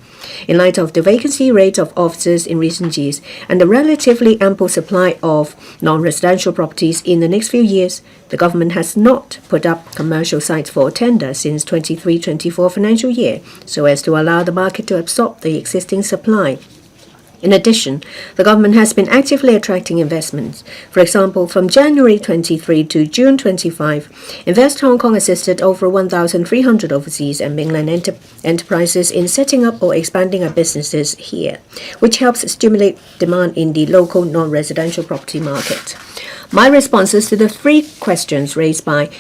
Speaker 3: In light of the vacancy rate of offices in recent years and the relatively ample supply of non-residential properties in the next few years, the government has not put up commercial sites for tender since 23-24 financial year, so as to allow the market to absorb the existing supply. In addition, the government has been actively attracting investments. For example, from January 23 to June 25, Invest Hong Kong assisted over 1,300 overseas and mainland enterprises in setting up or expanding their businesses here, which helps stimulate demand in the local non-residential property market. My responses to the 3 questions raised by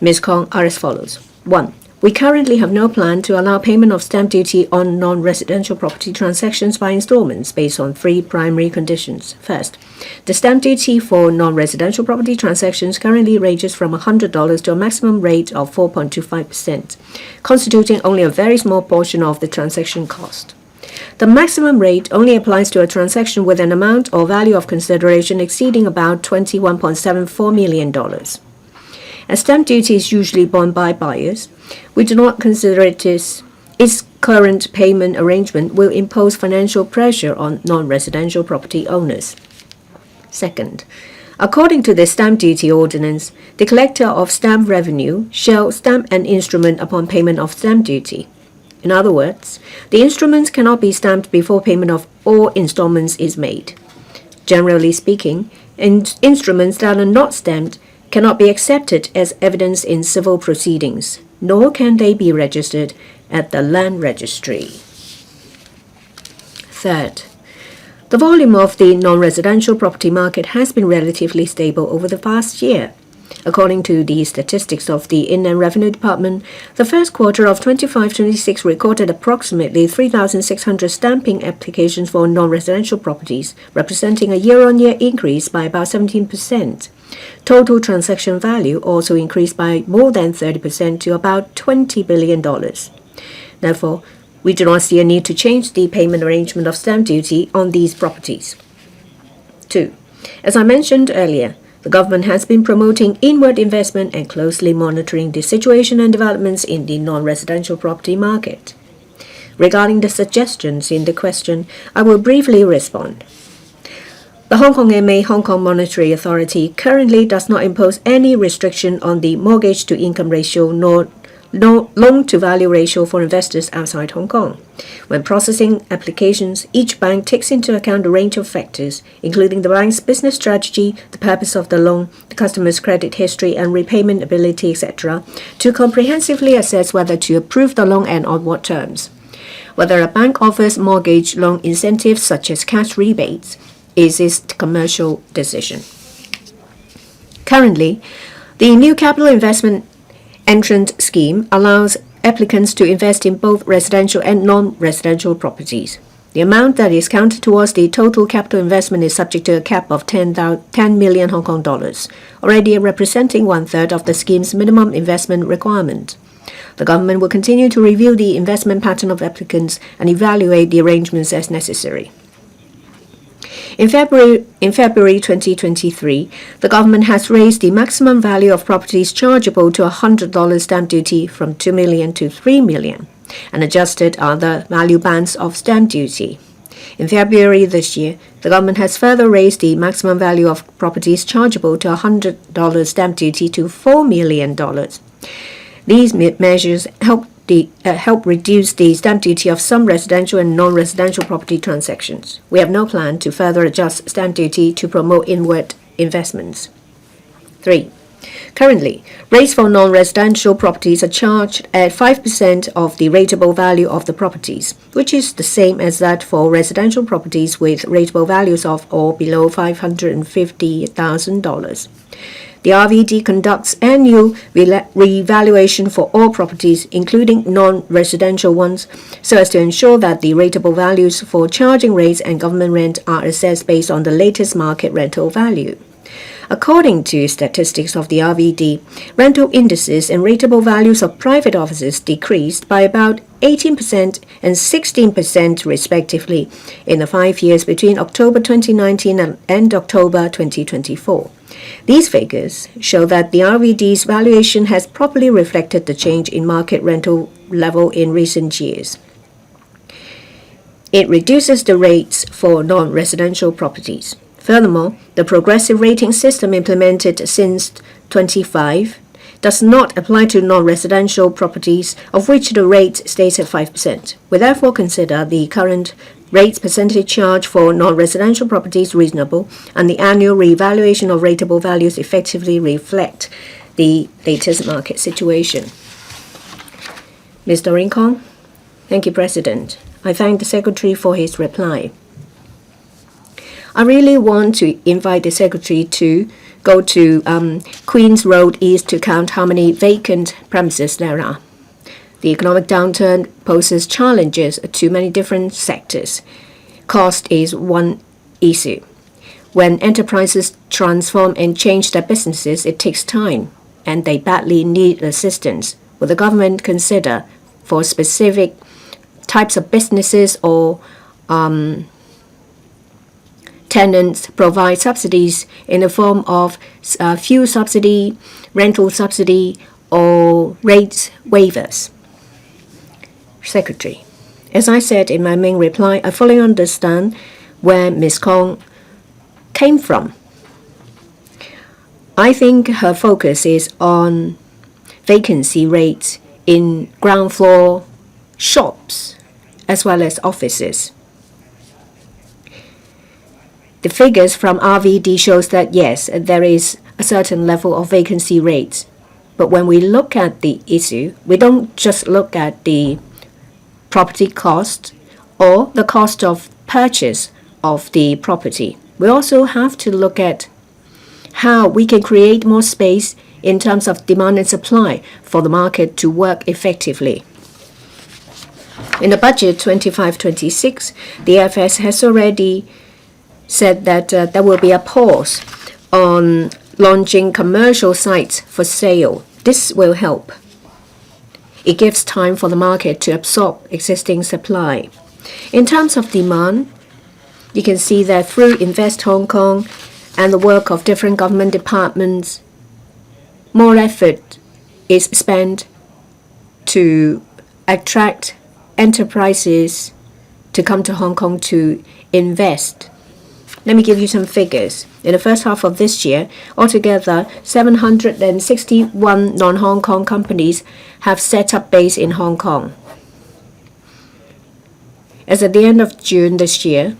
Speaker 3: Ms. Kong are as follows. 1. We currently have no plan to allow payment of stamp duty on non-residential property transactions by installments based on 3 primary conditions. First, the stamp duty for non-residential property transactions currently ranges from $100 to a maximum rate of 4.25%, constituting only a very small portion of the transaction cost. The maximum rate only applies to a transaction with an amount or value of consideration exceeding about $21.74 million. As stamp duty is usually borne by buyers, we do not consider its current payment arrangement will impose financial pressure on non-residential property owners. Second, according to the Stamp Duty Ordinance, the collector of stamp revenue shall stamp an instrument upon payment of stamp duty. In other words, the instruments cannot be stamped before payment of all installments is made. Generally speaking, instruments that are not stamped cannot be accepted as evidence in civil proceedings, nor can they be registered at the land registry. Third, the volume of the non-residential property market has been relatively stable over the past year. According to the statistics of the Inland Revenue Department, the first quarter of 25-26 recorded approximately 3,600 stamping applications for non-residential properties, representing a year-on-year increase by about 17%. Total transaction value also increased by more than 30% to about $20 billion. Therefore, we do not see a need to change the payment arrangement of stamp duty on these properties. 2. As I mentioned earlier, the government has been promoting inward investment and closely monitoring the situation and developments in the non-residential property market. Regarding the suggestions in the question, I will briefly respond. The Hong Kong MA Hong Kong Monetary Authority currently does not impose any restriction on the mortgage-to-income ratio nor loan-to-value ratio for investors outside Hong Kong. When processing applications, each bank takes into account a range of factors, including the bank's business strategy, the purpose of the loan, the customer's credit history and repayment ability, etc., to comprehensively assess whether to approve the loan and on what terms. Whether a bank offers mortgage loan incentives such as cash rebates is its commercial decision. Currently, The new capital investment entrant scheme allows applicants to invest in both residential and non-residential properties. The amount that is counted towards the total capital investment is subject to a cap of 10 million Hong Kong dollars, already representing 1/3 of the scheme's minimum investment requirement. The government will continue to review the investment pattern of applicants and evaluate the arrangements as necessary. In February 2023, the government has raised the maximum value of properties chargeable to $100 stamp duty from 2 million to 3 million and adjusted other value bands of stamp duty. In February this year, the government has further raised the maximum value of properties chargeable to $100 stamp duty to $4 million. These measures help reduce the stamp duty of some residential and non-residential property transactions. We have no plan to further adjust stamp duty to promote inward investments. 3. Currently, rates for non-residential properties are charged at 5% of the rateable value of the properties, which is the same as that for residential properties with rateable values of or below $550,000. The RVD conducts annual revaluation for all properties, including non-residential ones, so as to ensure that the rateable values for charging rates and government rent are assessed based on the latest market rental value. According to statistics of the RVD, rental indices and rateable values of private offices decreased by about 18% and 16% respectively in the 5 years between October 2019 and October 2024. These figures show that the RVD's valuation has properly reflected the change in market rental level in recent years. It reduces the rates for non-residential properties. Furthermore, the progressive rating system implemented since 2005 does not apply to non-residential properties, of which the rate stays at 5%. We therefore consider the current rates percentage charge for non-residential properties reasonable, and the annual revaluation of rateable values effectively reflect the latest market situation. Ms. Doreen Kong? Thank you, President. I thank the Secretary for his reply. I really want to invite the Secretary to go to Queen's Road East to count how many vacant premises there are. The economic downturn poses challenges to many different sectors. Cost is one issue. When enterprises transform and change their businesses, it takes time, and they badly need assistance. Will the government consider for specific types of businesses or tenants provide subsidies in the form of fuel subsidy, rental subsidy, or rate waivers? Secretary, as I said in my main reply, I fully understand where Ms. Kong came from. I think her focus is on vacancy rates in ground floor shops as well as offices. The figures from RVD shows that yes, there is a certain level of vacancy rates. But when we look at the issue, we don't just look at the property cost or the cost of purchase of the property. We also have to look at how we can create more space in terms of demand and supply for the market to work effectively. In the budget 25-26, the FS has already said that there will be a pause on launching commercial sites for sale. This will help. It gives time for the market to absorb existing supply. In terms of demand, you can see that through Invest Hong Kong and the work of different government departments, more effort is spent to attract enterprises to come to Hong Kong to invest. Let me give you some figures. In the first half of this year, altogether 761 non-Hong Kong companies have set up base in Hong Kong. As at the end of June this year,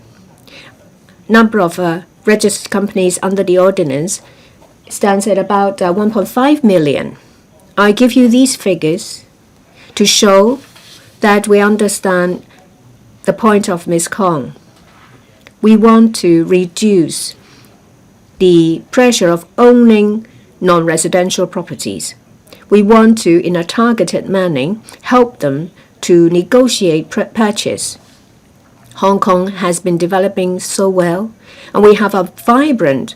Speaker 3: number of registered companies under the ordinance stands at about 1.5 million. I give you these figures to show that we understand the point of Ms. Kong. We want to reduce the pressure of owning non-residential properties. We want to, in a targeted manner, help them to negotiate purchase. Hong Kong has been developing so well, and we have a vibrant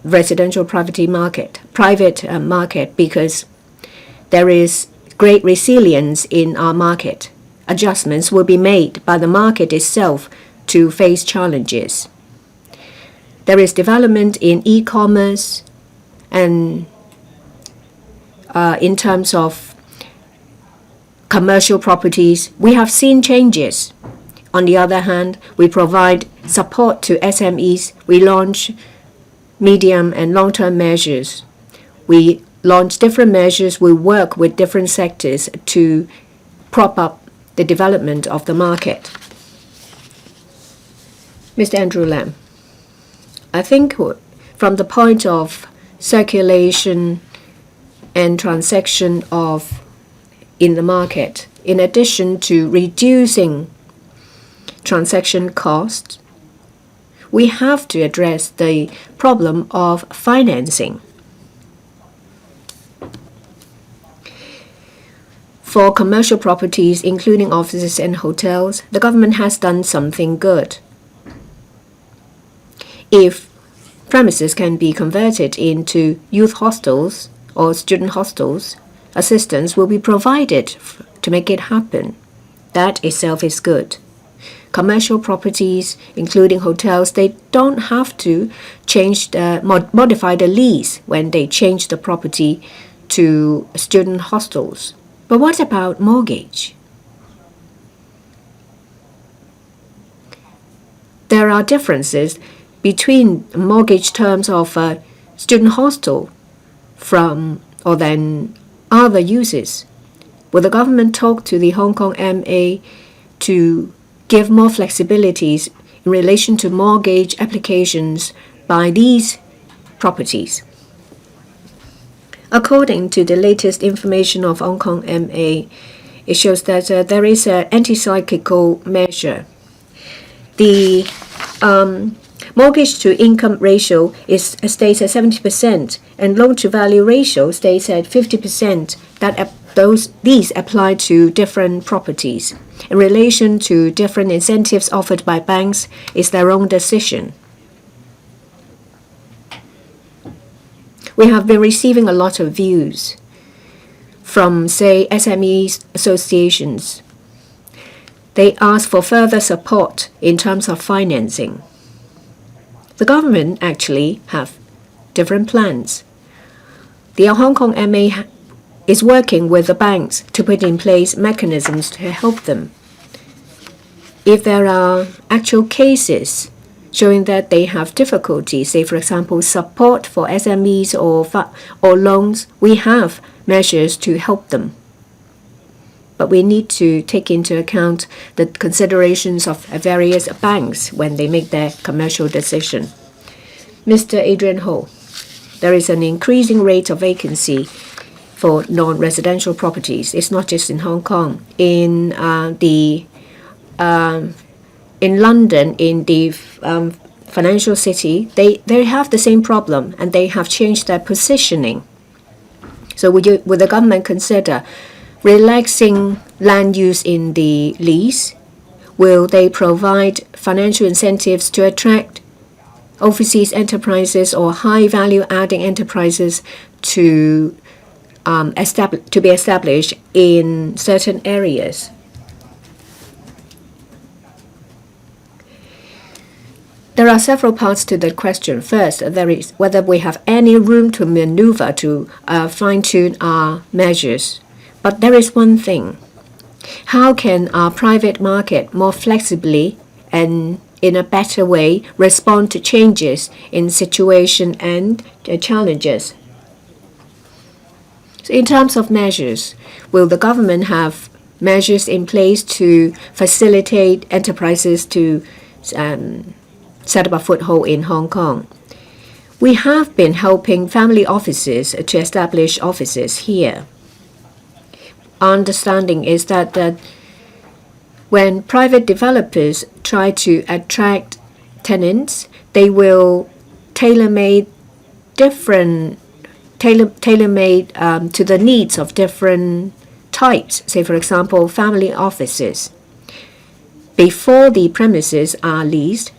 Speaker 3: residential property market, private market, because there is great resilience in our market. Adjustments will be made by the market itself to face challenges. There is development in e-commerce and in terms of commercial properties, we have seen changes. On the other hand, we provide support to SMEs. We launch medium and long-term measures. We launch different measures. We work with different sectors to prop up the development of the market. Mr. Andrew Lam, I think from the point of circulation and transaction in the market, in addition to reducing transaction costs, we have to address the problem of financing. For commercial properties, including offices and hotels, the government has done something good. If premises can be converted into youth hostels or student hostels, assistance will be provided to make it happen. That itself is good. Commercial properties, including hotels, they don't have to modify the lease when they change the property to student hostels. But what about mortgage? There are differences between mortgage terms of a student hostel than other uses. Will the government talk to the Hong Kong MA to give more flexibilities in relation to mortgage applications by these properties? According to the latest information of Hong Kong MA, it shows that there is an anti-cyclical measure. The mortgage to income ratio stays at 70%, and loan to value ratio stays at 50%. These apply to different properties. In relation to different incentives offered by banks, is their own decision. We have been receiving a lot of views from, say, SME associations. They ask for further support in terms of financing. The government actually have different plans. The Hong Kong MA is working with the banks to put in place mechanisms to help them. If there are actual cases showing that they have difficulties, say for example support for SMEs or loans, we have measures to help them. But we need to take into account the considerations of various banks when they make their commercial decision. Mr. Adrian Ho, there is an increasing rate of vacancy for non-residential properties. It's not just in Hong Kong. In London, in the financial city, they have the same problem, and they have changed their positioning. So would the government consider relaxing land use in the lease? Will they provide financial incentives to attract overseas enterprises or high value adding enterprises to be established in certain areas? There are several parts to the question. First, there is whether we have any room to maneuver to fine-tune our measures. But there is one thing. How can our private market more flexibly and in a better way respond to changes in situation and challenges? So in terms of measures, will the government have measures in place to facilitate enterprises to set up a foothold in Hong Kong? We have been helping family offices to establish offices here. Our understanding is that when private developers try to attract tenants, they will tailor-make different tailor-made to the needs of different types. Say, for example, family offices. Before the premises are leased,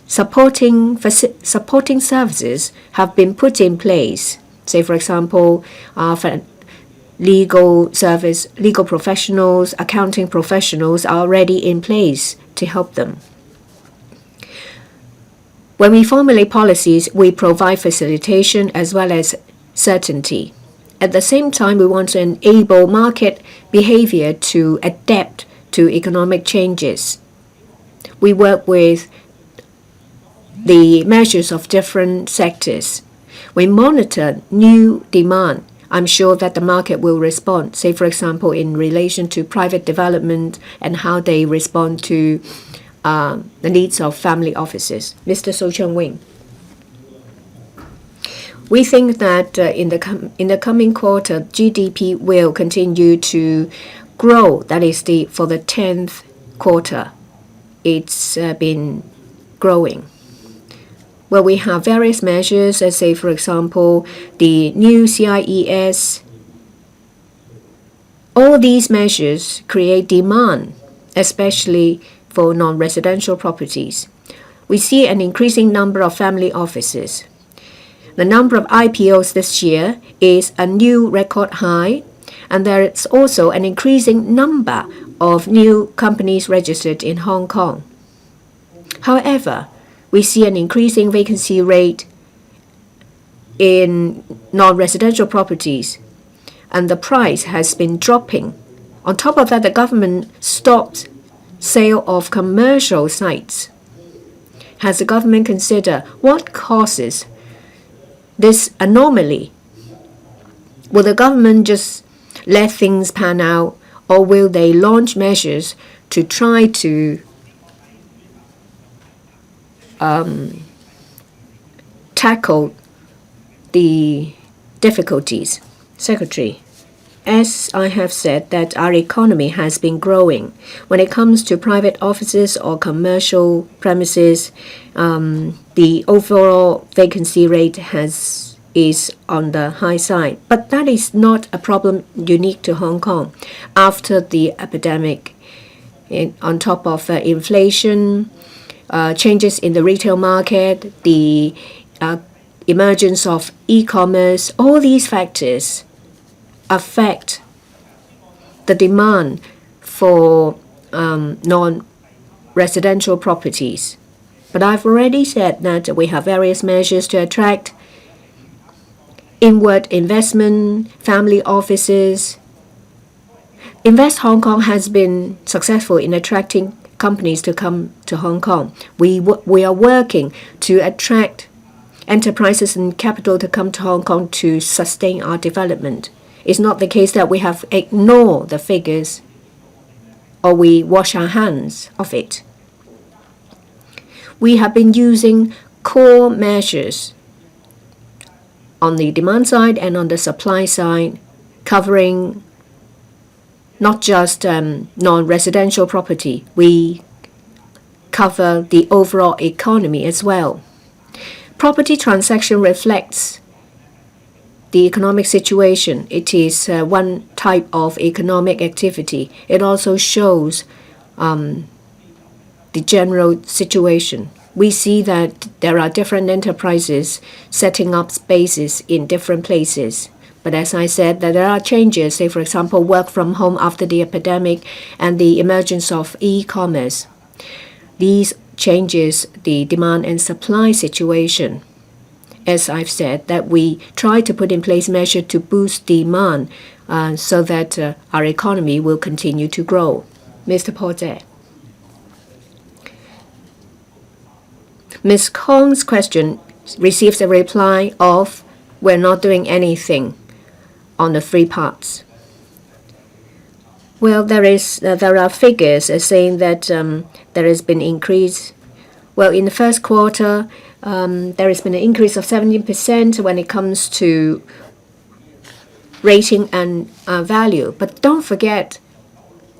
Speaker 3: supporting services have been put in place. Say, for example, for legal service, legal professionals, accounting professionals are already in place to help them. When we formulate policies, we provide facilitation as well as certainty. At the same time, we want to enable market behavior to adapt to economic changes. We work with the measures of different sectors. We monitor new demand. I'm sure that the market will respond, say, for example, in relation to private development and how they respond to the needs of family offices. Mr. So Chung-wing. We think that in the coming quarter, GDP will continue to grow. That is for the 10th quarter. It's been growing. Well, we have various measures, as say, for example, the new CIES. All these measures create demand, especially for non-residential properties. We see an increasing number of family offices. The number of IPOs this year is a new record high, and there is also an increasing number of new companies registered in Hong Kong. However, we see an increasing vacancy rate in non-residential properties, and the price has been dropping. On top of that, the government stopped sale of commercial sites. Has the government considered what causes this anomaly? Will the government just let things pan out, or will they launch measures to try to tackle the difficulties? Secretary, as I have said, that our economy has been growing. When it comes to private offices or commercial premises, the overall vacancy rate is on the high side. But that is not a problem unique to Hong Kong. After the epidemic, on top of inflation, changes in the retail market, the emergence of e-commerce, all these factors affect the demand for non-residential properties. But I've already said that we have various measures to attract inward investment, family offices. Invest Hong Kong has been successful in attracting companies to come to Hong Kong. We are working to attract enterprises and capital to come to Hong Kong to sustain our development. It's not the case that we have ignored the figures or we wash our hands of it. We have been using core measures on the demand side and on the supply side, covering not just non-residential property. We cover the overall economy as well. Property transaction reflects the economic situation. It is one type of economic activity. It also shows the general situation. We see that there are different enterprises setting up spaces in different places. But as I said, that there are changes, say for example, work from home after the epidemic and the emergence of e-commerce. These changes the demand and supply situation. As I've said, that we try to put in place measures to boost demand so that our economy will continue to grow. Mr. Paul Tse. Ms. Kong's question receives a reply of, we're not doing anything on the three parts. Well, there are figures saying that there has been increase. Well, in the first quarter, there has been an increase of 17% when it comes to rating and value. But don't forget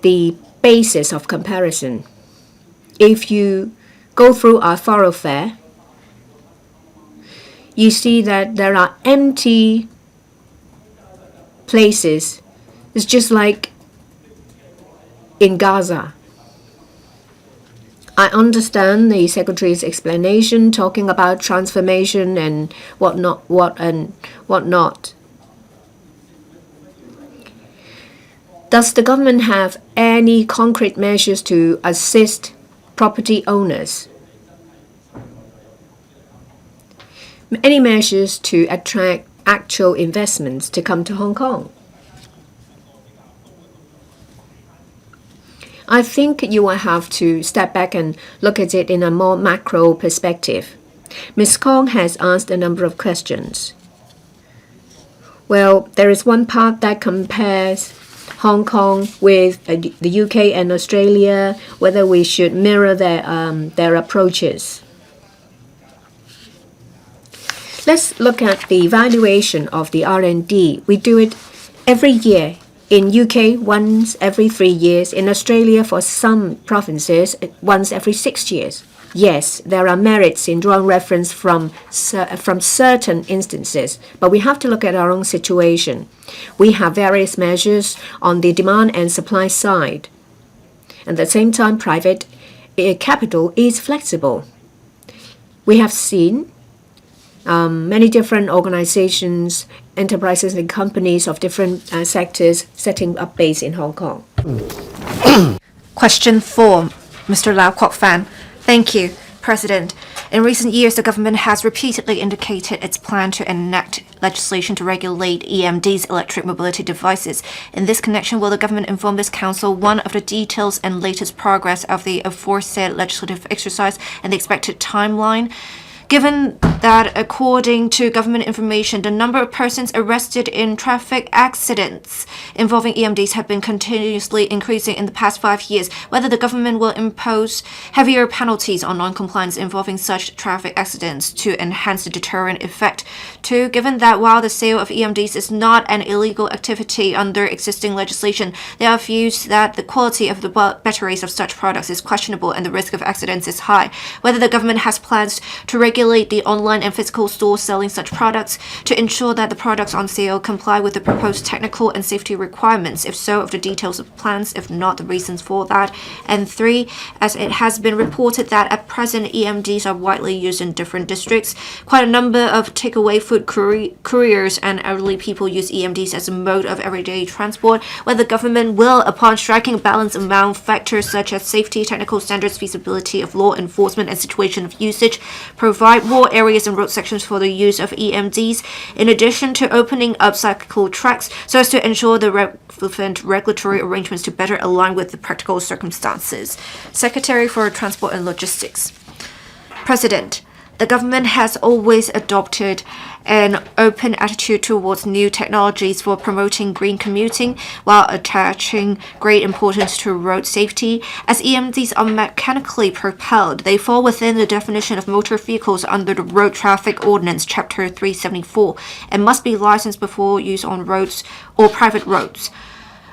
Speaker 3: the basis of comparison. If you go through our thoroughfare, you see that there are empty places. It's just like in Gaza. I understand the Secretary's explanation talking about transformation and whatnot. Does the government have any concrete measures to assist property owners? Any measures to attract actual investments to come to Hong Kong? I think you will have to step back and look at it in a more macro perspective. Ms. Kong has asked a number of questions. Well, there is one part that compares Hong Kong with the UK and Australia, whether we should mirror their approaches. Let's look at the evaluation of the R&D. We do it every year. In UK, once every 3 years. In Australia, for some provinces, once every 6 years. Yes, there are merits in drawing reference from certain instances, but we have to look at our own situation. We have various measures on the demand and supply side. At the same time, private capital is flexible. We have seen many different organizations, enterprises and companies of different sectors setting up base in Hong Kong.
Speaker 1: Question 4, Mr. Lau Kwok-fan. Thank you, President. In recent years, the government has repeatedly indicated its plan to enact legislation to regulate EMD's electric mobility devices. In this connection, will the government inform this council, one, of the details and latest progress of the aforesaid legislative exercise and the expected timeline? Given that, according to government information, the number of persons arrested in traffic accidents involving EMDs have been continuously increasing in the past 5 years, whether the government will impose heavier penalties on non-compliance involving such traffic accidents to enhance the deterrent effect. 2, given that while the sale of EMDs is not an illegal activity under existing legislation, there are views that the quality of the batteries of such products is questionable and the risk of accidents is high, whether the government has plans to regulate the online and physical stores selling such products to ensure that the products on sale comply with the proposed technical and safety requirements. If so, of the details of plans, if not, the reasons for that. And 3, as it has been reported that at present EMDs are widely used in different districts, quite a number of takeaway food couriers and elderly people use EMDs as a mode of everyday transport, whether the government will, upon striking a balance among factors such as safety, technical standards, feasibility of law enforcement, and situation of usage, provide more areas and road sections for the use of EMDs, in addition to opening up cycle tracks so as to ensure the relevant regulatory arrangements to better align with the practical circumstances. Secretary for Transport and Logistics. President, the government has always adopted an open attitude towards new technologies for promoting green commuting while attaching great importance to road safety. As EMDs are mechanically propelled, they fall within the definition of motor vehicles under the Road Traffic Ordinance, Chapter 374, and must be licensed before use on roads or private roads.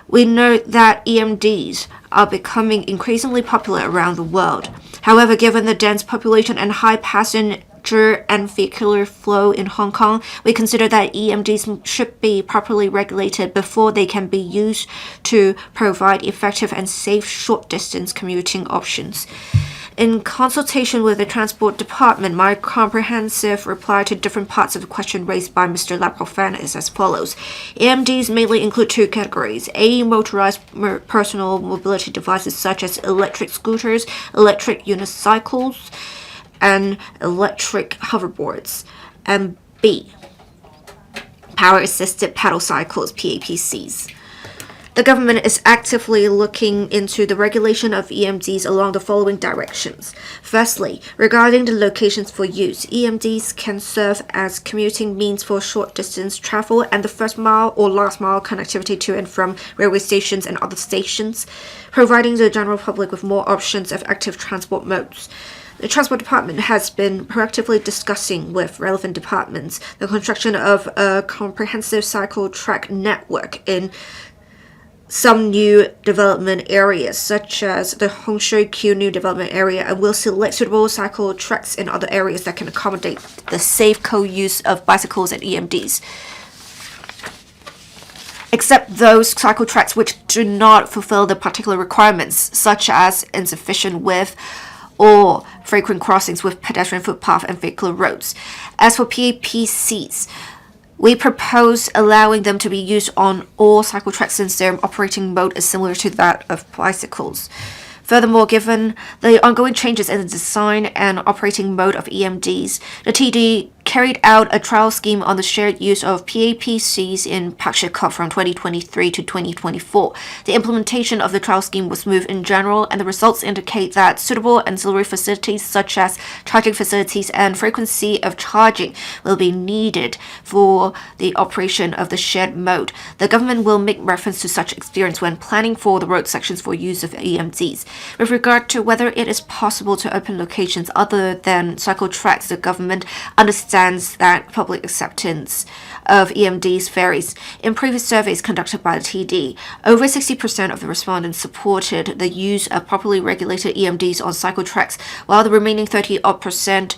Speaker 1: We note that EMDs are becoming increasingly popular around the world. However, given the dense population and high passenger and vehicular flow in Hong Kong, we consider that EMDs should be properly regulated before they can be used to provide effective and safe short-distance commuting options. In consultation with the Transport Department, my comprehensive reply to different parts of the question raised by Mr. LAU Kwok-fan is as follows. EMDs mainly include 2 categories: A, motorized personal mobility devices such as electric scooters, electric unicycles, and electric hoverboards, and B, power-assisted pedal cycles, PAPCs. The government is actively looking into the regulation of EMDs along the following directions. Firstly, regarding the locations for use, EMDs can serve as commuting means for short-distance travel and the first mile or last mile connectivity to and from railway stations and other stations, providing the general public with more options of active transport modes. The Transport Department has been proactively discussing with relevant departments the construction of a comprehensive cycle track network in
Speaker 4: some new development areas, such as the Hon Q new development area, and will select suitable cycle tracks in other areas that can accommodate the safe co-use of bicycles and EMDs. Except those cycle tracks which do not fulfill the particular requirements, such as insufficient width or frequent crossings with pedestrian footpath and vehicular roads. As for PAPCs, we propose allowing them to be used on all cycle tracks since their operating mode is similar to that of bicycles. Furthermore, given the ongoing changes in the design and operating mode of EMDs, the TD carried out a trial scheme on the shared use of PAPCs in Pakshikot from 2023 to 2024. The implementation of the trial scheme was smooth in general, and the results indicate that suitable ancillary facilities such as charging facilities and frequency of charging will be needed for the operation of the shared mode. The government will make reference to such experience when planning for the road sections for use of EMDs. With regard to whether it is possible to open locations other than cycle tracks, the government understands that public acceptance of EMDs varies. In previous surveys conducted by the TD, over 60% of the respondents supported the use of properly regulated EMDs on cycle tracks, while the remaining 30%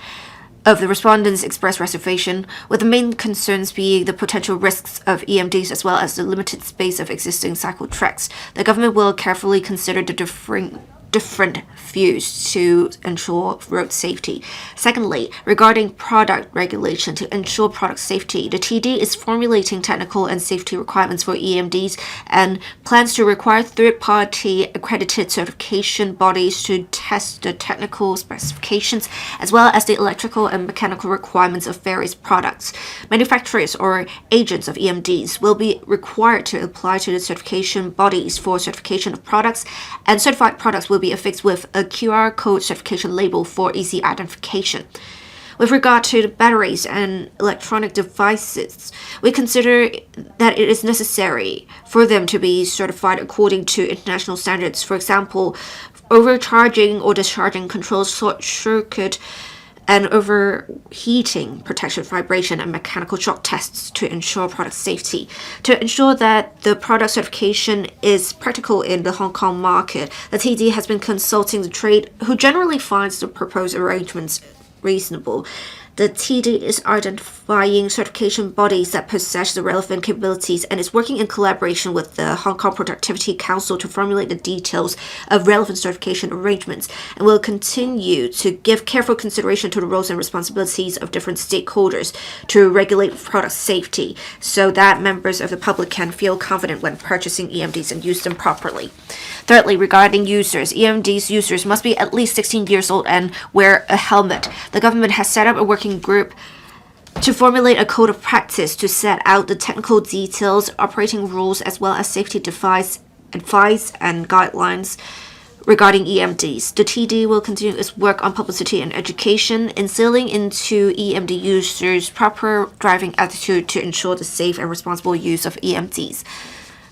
Speaker 4: of the respondents expressed reservation, with the main concerns being the potential risks of EMDs as well as the limited space of existing cycle tracks. The government will carefully consider the different views to ensure road safety. Secondly, regarding product regulation to ensure product safety, the TD is formulating technical and safety requirements for EMDs and plans to require third-party accredited certification bodies to test the technical specifications as well as the electrical and mechanical requirements of various products. Manufacturers or agents of EMDs will be required to apply to the certification bodies for certification of products, and certified products will be affixed with a QR code certification label for easy identification. With regard to the batteries and electronic devices, we consider that it is necessary for them to be certified according to international standards. For example, overcharging or discharging controls, short circuit and overheating protection, vibration, and mechanical shock tests to ensure product safety. To ensure that the product certification is practical in the Hong Kong market, the TD has been consulting the trade, who generally finds the proposed arrangements reasonable. The TD is identifying certification bodies that possess the relevant capabilities and is working in collaboration with the Hong Kong Productivity Council to formulate the details of relevant certification arrangements, and will continue to give careful consideration to the roles and responsibilities of different stakeholders to regulate product safety so that members of the public can feel confident when purchasing EMDs and use them properly. Thirdly, regarding users, EMDs users must be at least 16 years old and wear a helmet. The government has set up a working group to formulate a code of practice to set out the technical details, operating rules, as well as safety advice and guidelines regarding EMDs. The TD will continue its work on publicity and education, instilling into EMD users proper driving attitude to ensure the safe and responsible use of EMDs.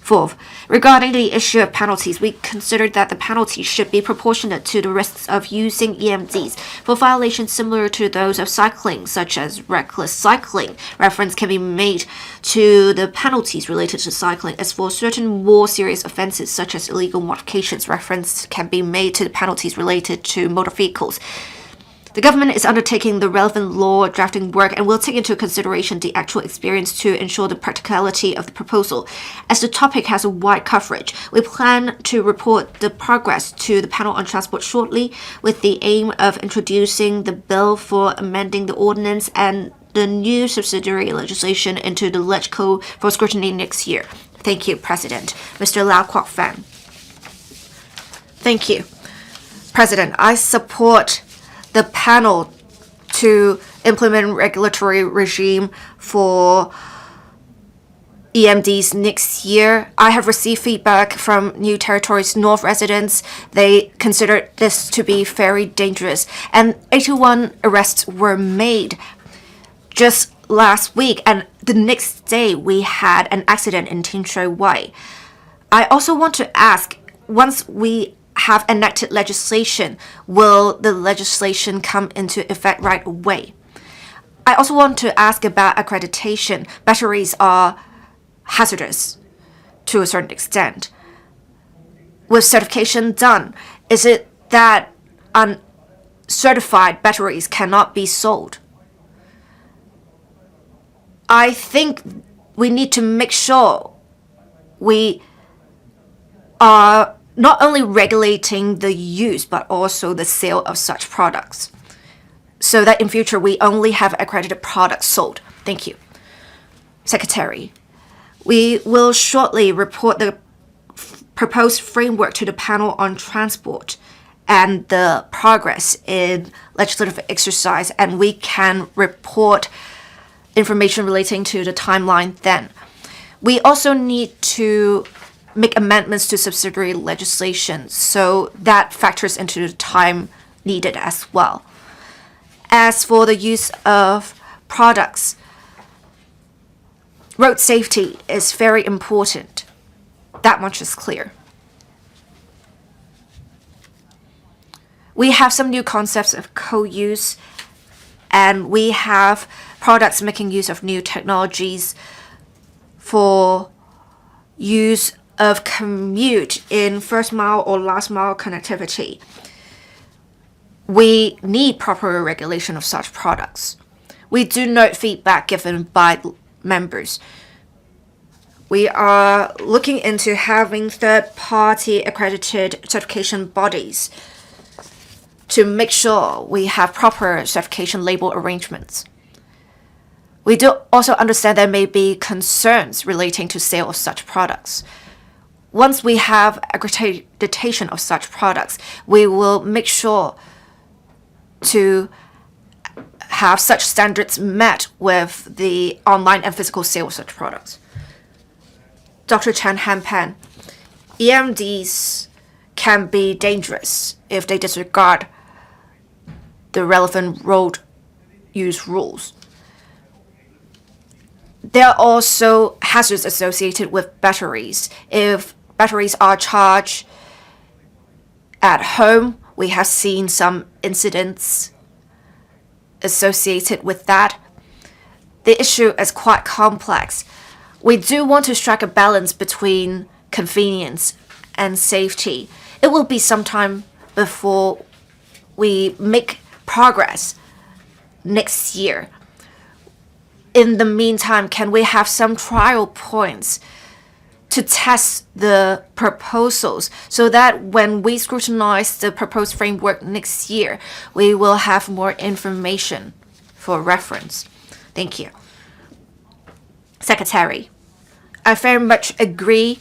Speaker 4: Fourth, regarding the issue of penalties, we considered that the penalties should be proportionate to the risks of using EMDs. For violations similar to those of cycling, such as reckless cycling, reference can be made to the penalties related to cycling. As for certain more serious offenses, such as illegal modifications, reference can be made to the penalties related to motor vehicles. The government is undertaking the relevant law drafting work and will take into consideration the actual experience to ensure the practicality of the proposal. As the topic has a wide coverage, we plan to report the progress to the panel on transport shortly, with the aim of introducing the bill for amending the ordinance and the new subsidiary legislation into the LegCo for scrutiny next year. Thank you, President. Mr. Lau Kwok-fan. Thank you. President, I support the panel to implement regulatory regime for EMDs next year. I have received feedback from New Territories North residents. They consider this to be very dangerous. And 81 arrests were made just last week, and the next day we had an accident in So-wai. I also want to ask, once we have enacted legislation, will the legislation come into effect right away? I also want to ask about accreditation. Batteries are hazardous to a certain extent. with certification done, is it that uncertified batteries cannot be sold? I think we need to make sure we are not only regulating the use but also the sale of such products, so that in future we only have accredited products sold. Thank you. Secretary, we will shortly report the proposed framework to the panel on transport and the progress in legislative exercise, and we can report information relating to the timeline then. We also need to make amendments to subsidiary legislation, so that factors into the time needed as well. As for the use of products, road safety is very important. That much is clear. We have some new concepts of co-use, and we have products making use of new technologies for use of commute in first mile or last mile connectivity. We need proper regulation of such products. We do note feedback given by members. We are looking into having third-party accredited certification bodies to make sure we have proper certification label arrangements. We do also understand there may be concerns relating to sale of such products. Once we have accreditation of such products, we will make sure to have such standards met with the online and physical sale of such products. Dr. Chan Yuet-ming, EMDs can be dangerous if they disregard the relevant road use rules. There are also hazards associated with batteries. If batteries are charged at home, we have seen some incidents associated with that. The issue is quite complex. We do want to strike a balance between convenience and safety. It will be some time before we make progress next year. In the meantime, can we have some trial points to test the proposals so that when we scrutinize the proposed framework next year, we will have more information for reference? Thank you. Secretary, I very much agree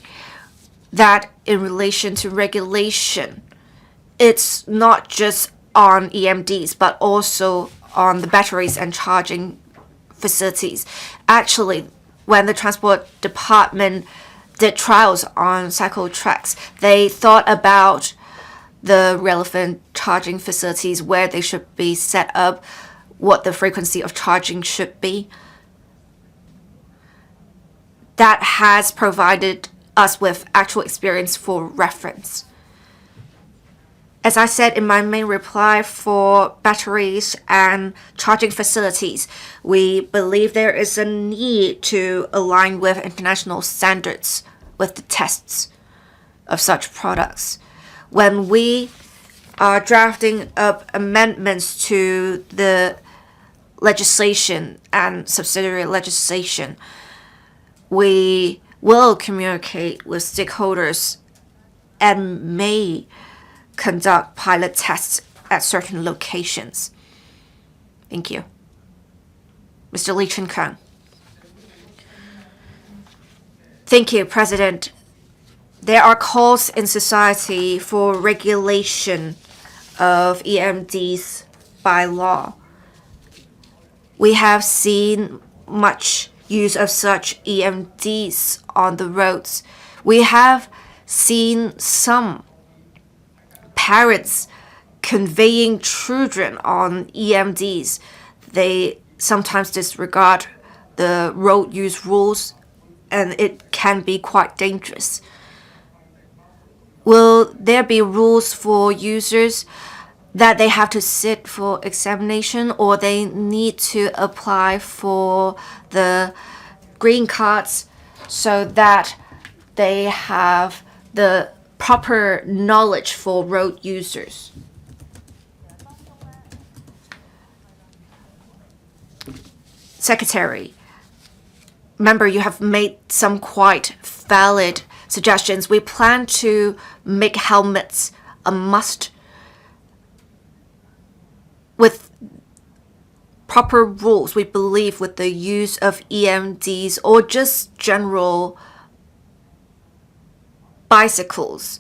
Speaker 4: that in relation to regulation, it's not just on EMDs, but also on the batteries and charging facilities. Actually, when the Transport Department did trials on cycle tracks, they thought about the relevant charging facilities, where they should be set up, what the frequency of charging should be. That has provided us with actual experience for reference. As I said in my main reply, for batteries and charging facilities, we believe there is a need to align with international standards with the tests of such products. When we are drafting up amendments to the legislation and subsidiary legislation, we will communicate with stakeholders and may conduct pilot tests at certain locations. Thank you. Mr. Lee Chun-kang. Thank you, President. There are calls in society for regulation of EMDs by law. We have seen much use of such EMDs on the roads. We have seen some parents conveying children on EMDs. They sometimes disregard the road use rules, and it can be quite dangerous. Will there be rules for users that they have to sit for examination, or they need to apply for the green cards so that they have the proper knowledge for road users. Secretary, member, you have made some quite valid suggestions. We plan to make helmets a must with proper rules. We believe with the use of EMDs or just general bicycles,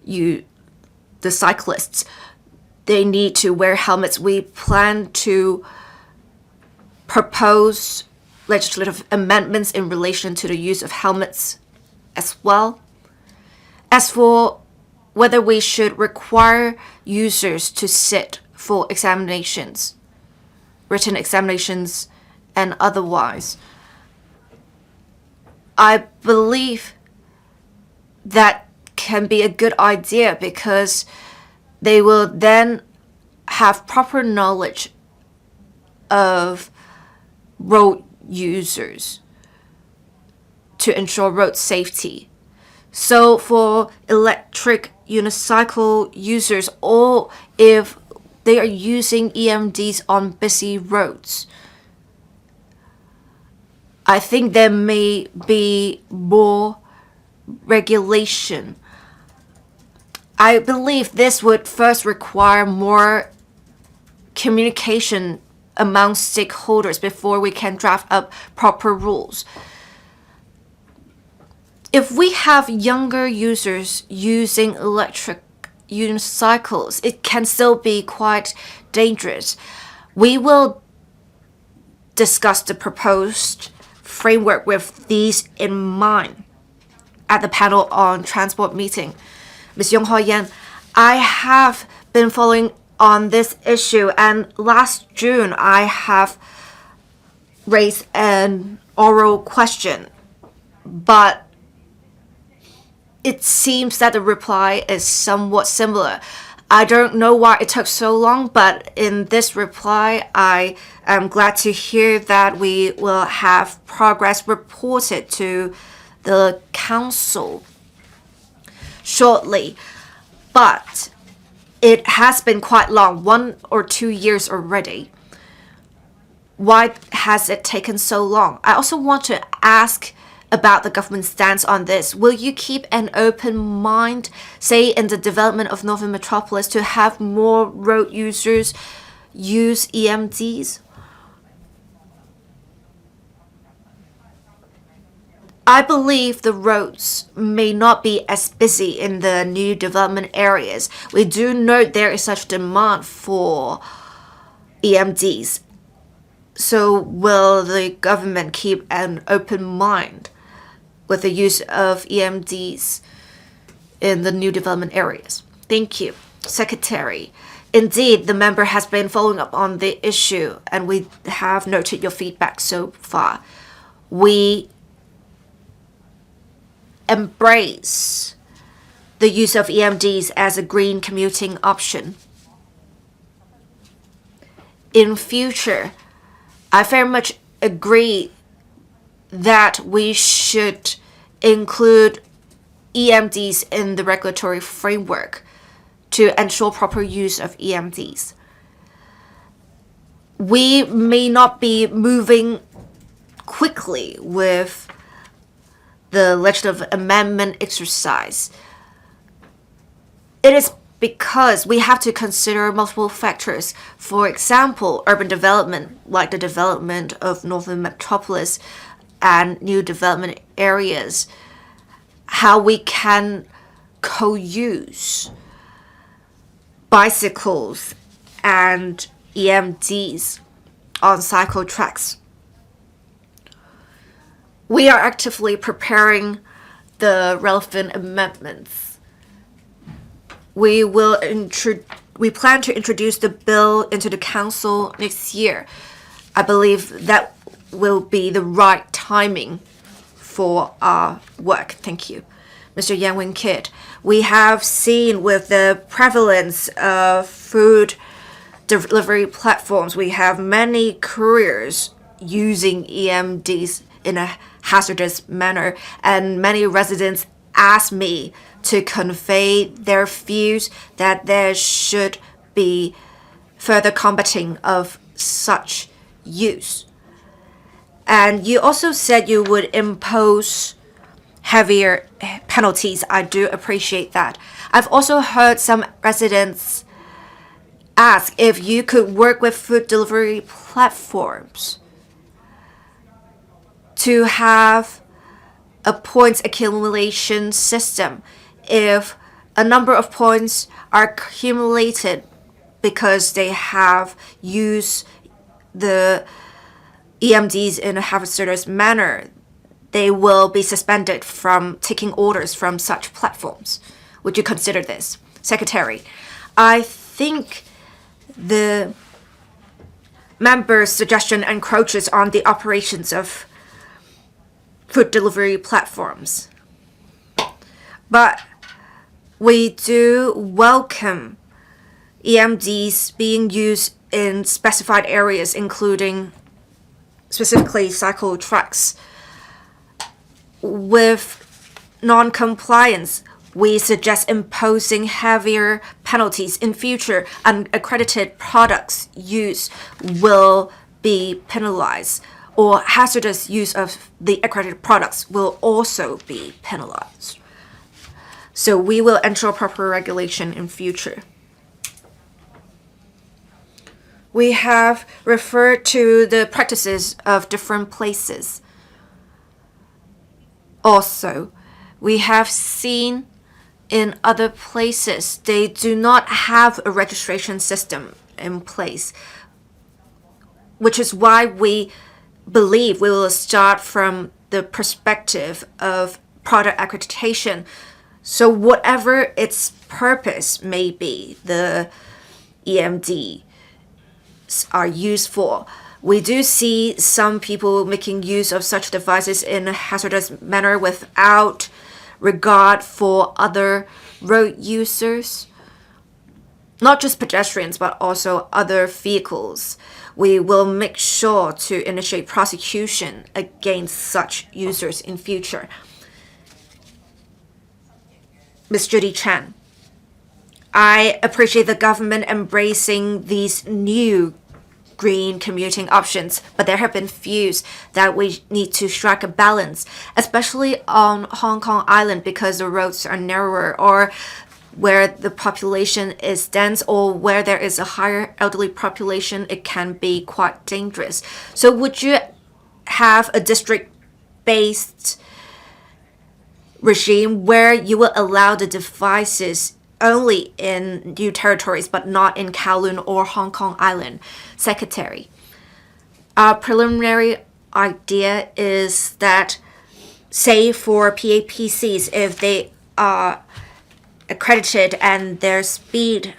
Speaker 4: the cyclists, they need to wear helmets. We plan to propose legislative amendments in relation to the use of helmets as well. As for whether we should require users to sit for examinations, written examinations and otherwise, I believe that can be a good idea because they will then have proper knowledge of road users to ensure road safety. So for electric unicycle users, or if they are using EMDs on busy roads, I think there may be more regulation. I believe this would first require more communication among stakeholders before we can draft up proper rules. If we have younger users using electric unicycles, it can still be quite dangerous. We will discuss the proposed framework with these in mind at the panel on transport meeting. Ms. Yong Ho-yan, I have been following on this issue, and last June I have raised an oral question, but it seems that the reply is somewhat similar. I don't know why it took so long, but in this reply, I am glad to hear that we will have progress reported to the council shortly. But it has been quite long, 1 or 2 years already. Why has it taken so long? I also want to ask about the government's stance on this. Will you keep an open mind, say in the development of Northern Metropolis, to have more road users use EMDs? I believe the roads may not be as busy in the new development areas. We do note there is such demand for EMDs. So will the government keep an open mind with the use of EMDs in the new development areas? Thank you, Secretary. Indeed, the member has been following up on the issue, and we have noted your feedback so far. We embrace the use of EMDs as a green commuting option. In future, I very much agree that we should include EMDs in the regulatory framework to ensure proper use of EMDs. We may not be moving quickly with the legislative amendment exercise. It is because we have to consider multiple factors. For example, urban development, like the development of Northern Metropolis and new development areas, how we can co-use bicycles and EMDs on cycle tracks. We are actively preparing the relevant amendments. We plan to introduce the bill into the council next year. I believe that will be the right timing for our work. Thank you. Mr. Yang Wing-kit, we have seen with the prevalence of food delivery platforms, we have many couriers using EMDs in a hazardous manner, and many residents asked me to convey their views that there should be further combating of such use. And you also said you would impose heavier penalties. I do appreciate that. I've also heard some residents ask if you could work with food delivery platforms to have a points accumulation system. If a number of points are accumulated because they have used the EMDs in a hazardous manner, they will be suspended from taking orders from such platforms. Would you consider this? Secretary, I think the member's suggestion encroaches on the operations of food delivery platforms. But we do welcome EMDs being used in specified areas, including specifically cycle tracks. With non-compliance, we suggest imposing heavier penalties in future. Unaccredited products use will be penalized, or hazardous use of the accredited products will also be penalized. So we will ensure proper regulation in future. We have referred to the practices of different places. Also, we have seen in other places they do not have a registration system in place, which is why we believe we will start from the perspective of product accreditation. So whatever its purpose may be, the EMD are used for. We do see some people making use of such devices in a hazardous manner without regard for other road users, not just pedestrians, but also other vehicles. We will make sure to initiate prosecution against such users in future. Ms. Judy Chan, I appreciate the government embracing these new green commuting options, but there have been views that we need to strike a balance, especially on Hong Kong Island, because the roads are narrower, or where the population is dense, or where there is a higher elderly population, it can be quite dangerous. So would you have a district-based regime where you will allow the devices only in new territories, but not in Kowloon or Hong Kong Island? Secretary, our preliminary idea is that, say for PAPCs, if they are accredited and their speed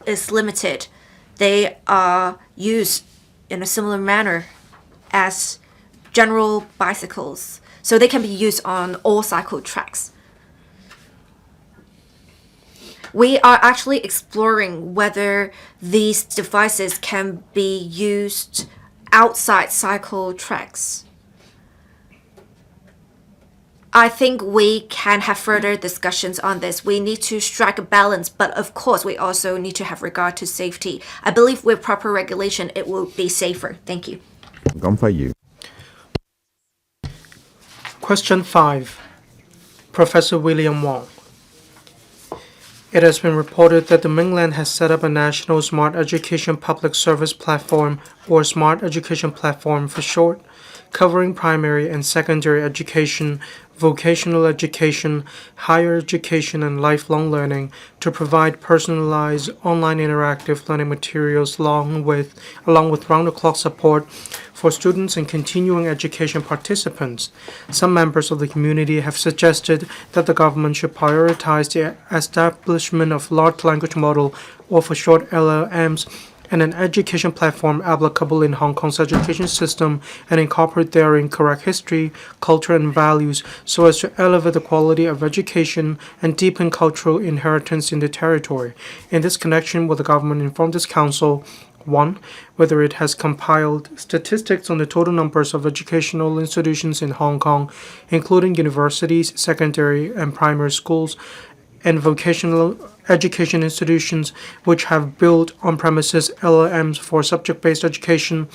Speaker 4: is limited, they are used in a similar manner as general bicycles. So they can be used on all cycle tracks. We are actually exploring whether these devices can be used outside cycle tracks. I think we can have further discussions on this. We need to strike a balance, but of course we also need to have regard to safety. I believe with proper regulation it will be safer. Thank you.
Speaker 5: Question 5. Professor William Wong. It has been reported that the mainland has set up a national smart education public service platform, or smart education platform for short, covering primary and secondary education, vocational education, higher education, and lifelong learning to provide personalized online interactive learning materials along with round-the-clock support for students and continuing education participants. Some members of the community have suggested that the government should prioritize the establishment of large language model, or for short LLMs, and an education platform applicable in Hong Kong's education system, and incorporate therein correct history, culture, and values so as to elevate the quality of education and deepen cultural inheritance in the territory. In this connection, will the government inform this council 1. Whether it has compiled statistics on the total numbers of educational institutions in Hong Kong, including universities, secondary and primary schools, and vocational education institutions which have built on-premises LLMs for subject-based education.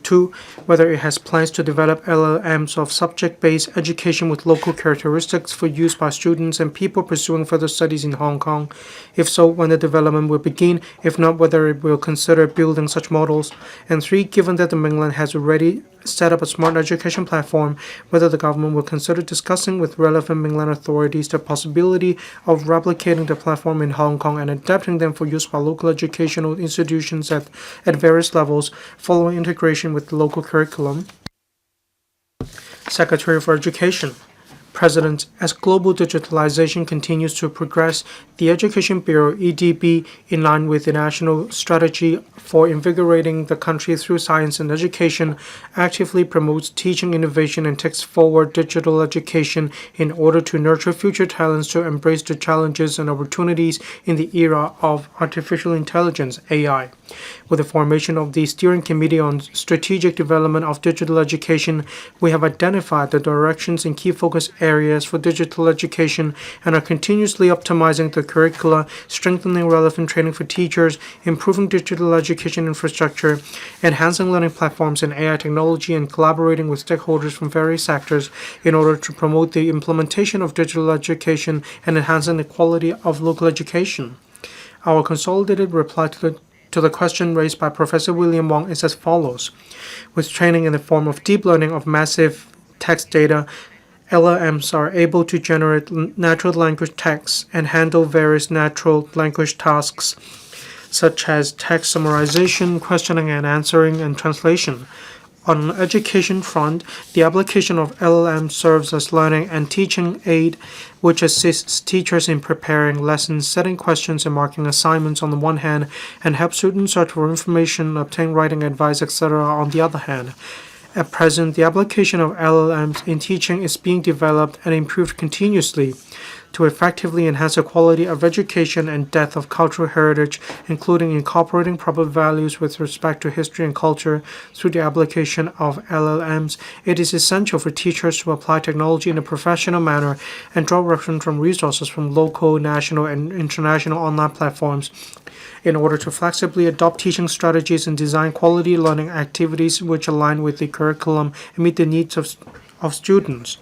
Speaker 5: 2. Whether it has plans to develop LLMs of subject-based education with local characteristics for use by students and people pursuing further studies in Hong Kong. If so, when the development will begin. If not, whether it will consider building such models. And 3. Given that the mainland has already set up a smart education platform, whether the government will consider discussing with relevant mainland authorities the possibility of replicating the platform in Hong Kong and adapting them for use by local educational institutions at various levels, following integration with the local curriculum. Secretary for Education. President, as global digitalization continues to progress, the Education Bureau, EDB, in line with the national strategy for invigorating the country through science and education, actively promotes teaching innovation and takes forward digital education in order to nurture future talents to embrace the challenges and opportunities in the era of artificial intelligence, AI. With the formation of the Steering Committee on Strategic Development of Digital Education, we have identified the directions and key focus areas for digital education and are continuously optimizing the curricula, strengthening relevant training for teachers, improving digital education infrastructure, enhancing learning platforms and AI technology, and collaborating with stakeholders from various sectors in order to promote the implementation of digital education and enhancing the quality of local education. Our consolidated reply to the question raised by Professor William Wong is as follows. With training in the form of deep learning of massive text data, LLMs are able to generate natural language texts and handle various natural language tasks, such as text summarization, questioning and answering, and translation. On the education front, the application of LLM serves as learning and teaching aid, which assists teachers in preparing lessons, setting questions, and marking assignments on the one hand, and helps students search for information, obtain writing advice, etc. on the other hand. At present, the application of LLMs in teaching is being developed and improved continuously to effectively enhance the quality of education and depth of cultural heritage, including incorporating proper values with respect to history and culture through the application of LLMs. It is essential for teachers to apply technology in a professional manner and draw reference from resources from local, national, and international online platforms in order to flexibly adopt teaching strategies and design quality learning activities which align with the curriculum and meet the needs of students.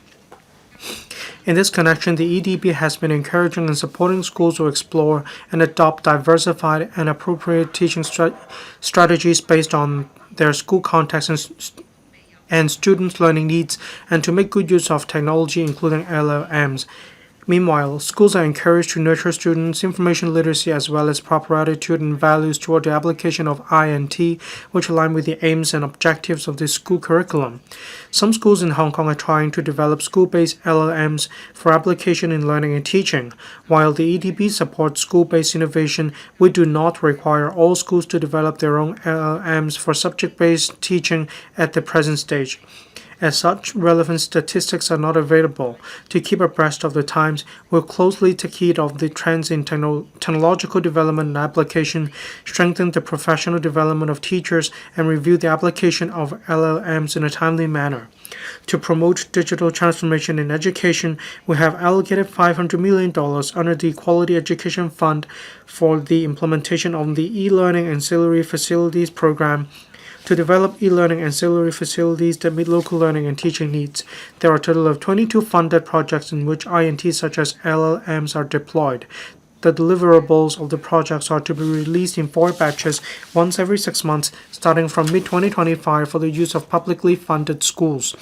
Speaker 5: In this connection, the EDB has been encouraging and supporting schools to explore and adopt diversified and appropriate teaching strategies based on their school context and students' learning needs, and to make good use of technology, including LLMs. Meanwhile, schools are encouraged to nurture students' information literacy as well as proper attitude and values toward the application of INT, which align with the aims and objectives of the school curriculum. Some schools in Hong Kong are trying to develop school-based LLMs for application in learning and teaching. While the EDB supports school-based innovation, we do not require all schools to develop their own LLMs for subject-based teaching at the present stage. As such, relevant statistics are not available. To keep abreast of the times, we'll closely take heed of the trends in technological development and application, strengthen the professional development of teachers, and review the application of LLMs in a timely manner. To promote digital transformation in education, we have allocated $500 million under the Quality Education Fund for the implementation of the e-learning ancillary facilities program to develop e-learning ancillary facilities that meet local learning and teaching needs. There are a total of 22 funded projects in which INTs such as LLMs are deployed. The deliverables of the projects are to be released in 4 batches once every 6 months, starting from mid-2025 for the use of publicly funded schools.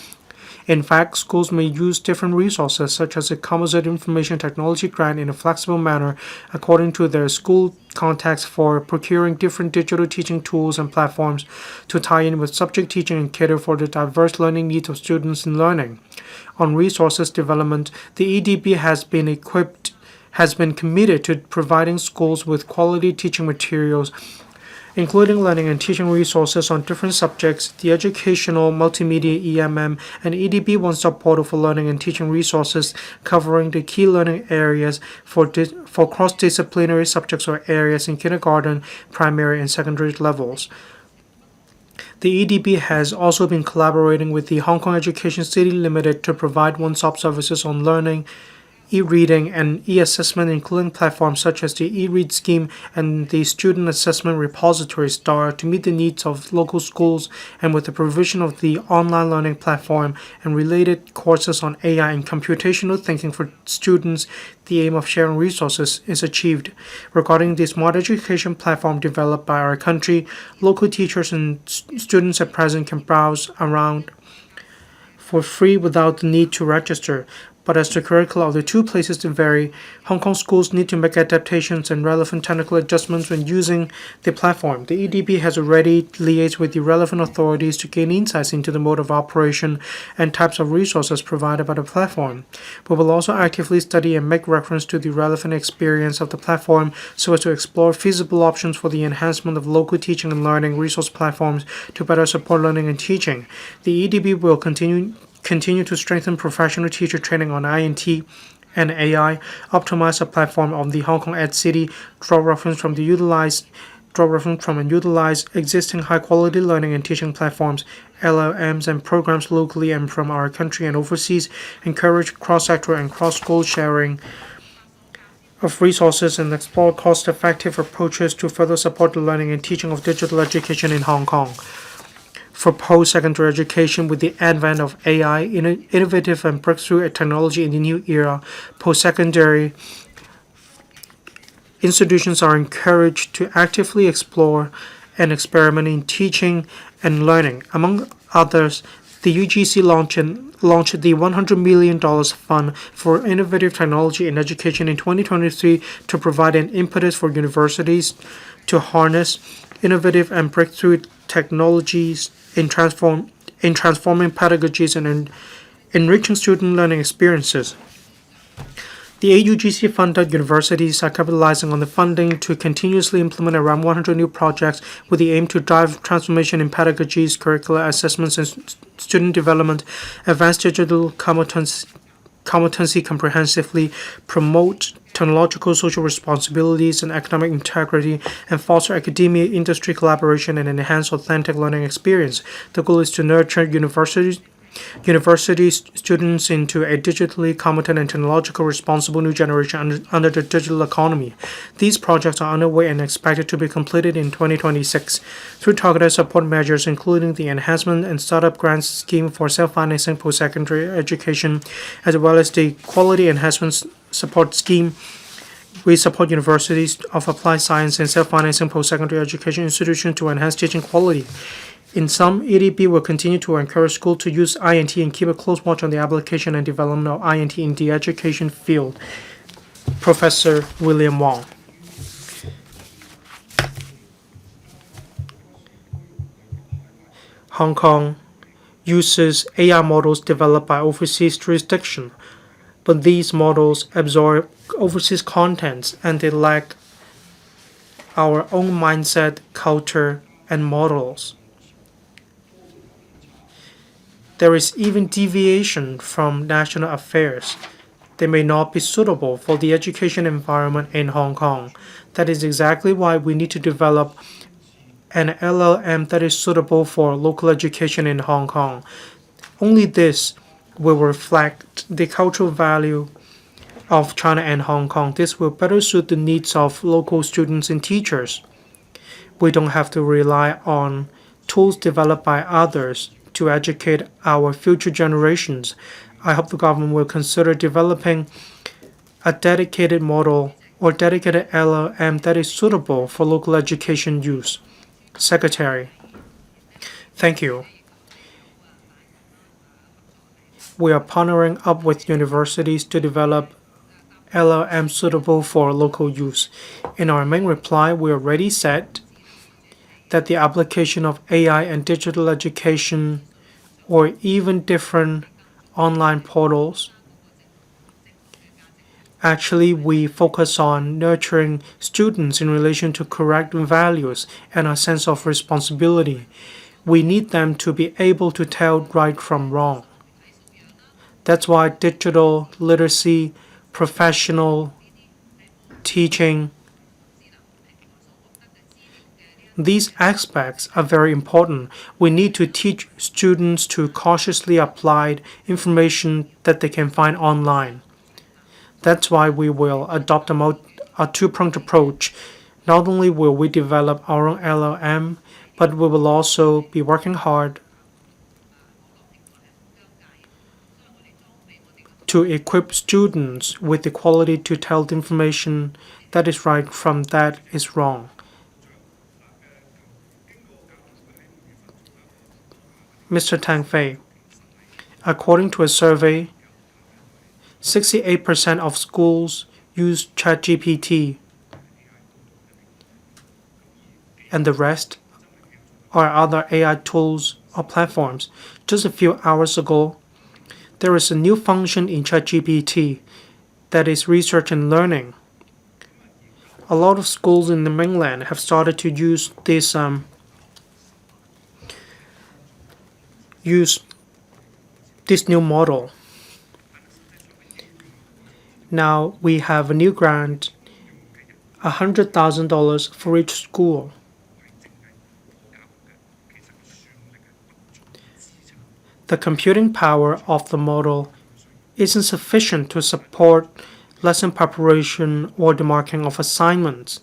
Speaker 5: In fact, schools may use different resources, such as a composite information technology grant, in a flexible manner according to their school context for procuring different digital teaching tools and platforms to tie in with subject teaching and cater for the diverse learning needs of students in learning. On resources development, the EDB has been committed to providing schools with quality teaching materials including learning and teaching resources on different subjects, the Educational Multimedia EMM and EDB one-stop portal for learning and teaching resources covering the key learning areas for cross-disciplinary subjects or areas in kindergarten, primary, and secondary levels. The EDB has also been collaborating with the Hong Kong Education City Limited to provide one-stop services on learning, e-reading, and e-assessment, including platforms such as the e-read scheme and the student assessment repository STAR to meet the needs of local schools, and with the provision of the online learning platform and related courses on AI and computational thinking for students, the aim of sharing resources is achieved. Regarding the smart education platform developed by our country, local teachers and students at present can browse around for free without the need to register. But as the curricula of the two places vary, Hong Kong schools need to make adaptations and relevant technical adjustments when using the platform. The EDB has already liaised with the relevant authorities to gain insights into the mode of operation and types of resources provided by the platform. We will also actively study and make reference to the relevant experience of the platform so as to explore feasible options for the enhancement of local teaching and learning resource platforms to better support learning and teaching. The EDB will continue to strengthen professional teacher training on INT and AI, optimize the platform of the Hong Kong Ed City, draw reference from and utilize existing high-quality learning and teaching platforms, LLMs, and programs locally and from our country and overseas, encourage cross-sector and cross-school sharing of resources, and explore cost-effective approaches to further support the learning and teaching of digital education in Hong Kong. For post-secondary education, with the advent of AI, innovative and breakthrough technology in the new era, post-secondary institutions are encouraged to actively explore and experiment in teaching and learning. Among others, the UGC launched the $100 million fund for innovative technology in education in 2023 to provide an impetus for universities to harness innovative and breakthrough technologies in transforming pedagogies and enriching student learning experiences. The AUGC-funded universities are capitalizing on the funding to continuously implement around 100 new projects with the aim to drive transformation in pedagogies, curricular assessments, and student development, advance digital competency comprehensively, promote technological social responsibilities and economic integrity, and foster academia-industry collaboration and enhance authentic learning experience. The goal is to nurture university students into a digitally competent and technologically responsible new generation under the digital economy. These projects are underway and expected to be completed in 2026 through targeted support measures, including the enhancement and startup grants scheme for self-financing post-secondary education, as well as the quality enhancement support scheme. We support universities of applied science and self-financing post-secondary education institutions to enhance teaching quality. In sum, EDB will continue to encourage schools to use INT and keep a close watch on the application and development of INT in the education field. Professor William Wong. Hong Kong uses AI models developed by overseas jurisdiction, but these models absorb overseas contents and they lack our own mindset, culture, and models. There is even deviation from national affairs. They may not be suitable for the education environment in Hong Kong. That is exactly why we need to develop an LLM that is suitable for local education in Hong Kong. Only this will reflect the cultural value of China and Hong Kong. This will better suit the needs of local students and teachers. We don't have to rely on tools developed by others to educate our future generations. I hope the government will consider developing a dedicated model or dedicated LLM that is suitable for local education use. Secretary, thank you. We are partnering up with universities to develop LLM suitable for local use. In our main reply, we already said that the application of AI and digital education or even different online portals Actually, we focus on nurturing students in relation to correct values and a sense of responsibility. We need them to be able to tell right from wrong. That's why digital literacy, professional teaching, these aspects are very important. We need to teach students to cautiously apply information that they can find online. That's why we will adopt a two-pronged approach. Not only will we develop our own LLM, but we will also be working hard to equip students with the quality to tell the information that is right from that is wrong. Mr. Tang Fei, according to a survey, 68% of schools use ChatGPT, and the rest are other AI tools or platforms. Just a few hours ago, there is a new function in ChatGPT that is research and learning. A lot of schools in the mainland have started to use this new model. Now we have a new grant, $100,000 for each school. The computing power of the model isn't sufficient to support lesson preparation or the marking of assignments.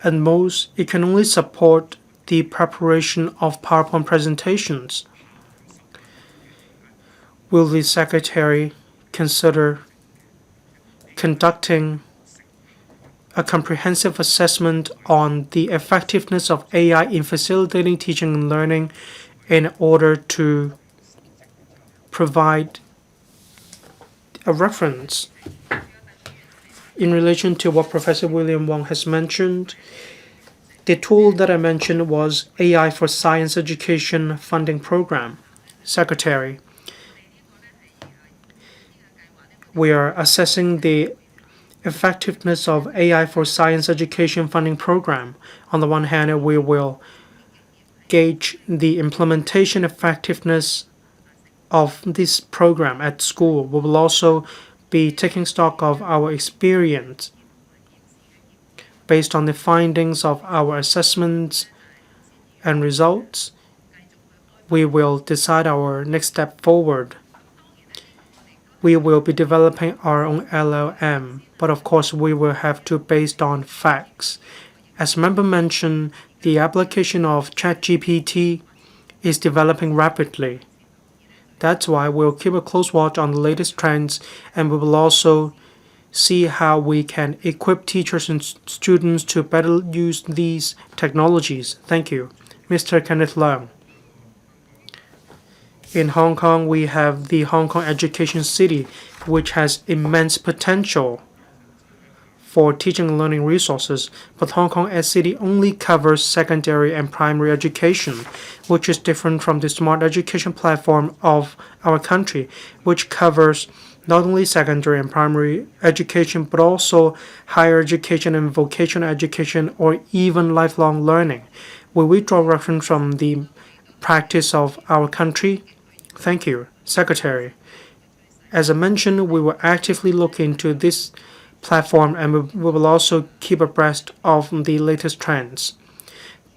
Speaker 5: At most, it can only support the preparation of PowerPoint presentations. Will the Secretary consider conducting a comprehensive assessment on the effectiveness of AI in facilitating teaching and learning in order to provide a reference in relation to what Professor William Wong has mentioned? The tool that I mentioned was AI for Science Education Funding Program. Secretary, we are assessing the effectiveness of AI for Science Education Funding Program. On the one hand, we will gauge the implementation effectiveness of this program at school. We will also be taking stock of our experience based on the findings of our assessments and results. We will decide our next step forward. We will be developing our own LLM, but of course we will have to based on facts. As member mentioned, the application of ChatGPT is developing rapidly. That's why we'll keep a close watch on the latest trends, and we will also see how we can equip teachers and students to better use these technologies. Thank you. Mr. Kenneth Leung. In Hong Kong, we have the Hong Kong Education City, which has immense potential for teaching and learning resources, but Hong Kong City only covers secondary and primary education, which is different from the smart education platform of our country, which covers not only secondary and primary education, but also higher education and vocational education, or even lifelong learning. Will we draw reference from the practice of our country? Thank you, Secretary. As I mentioned, we will actively look into this platform, and we will also keep abreast of the latest trends.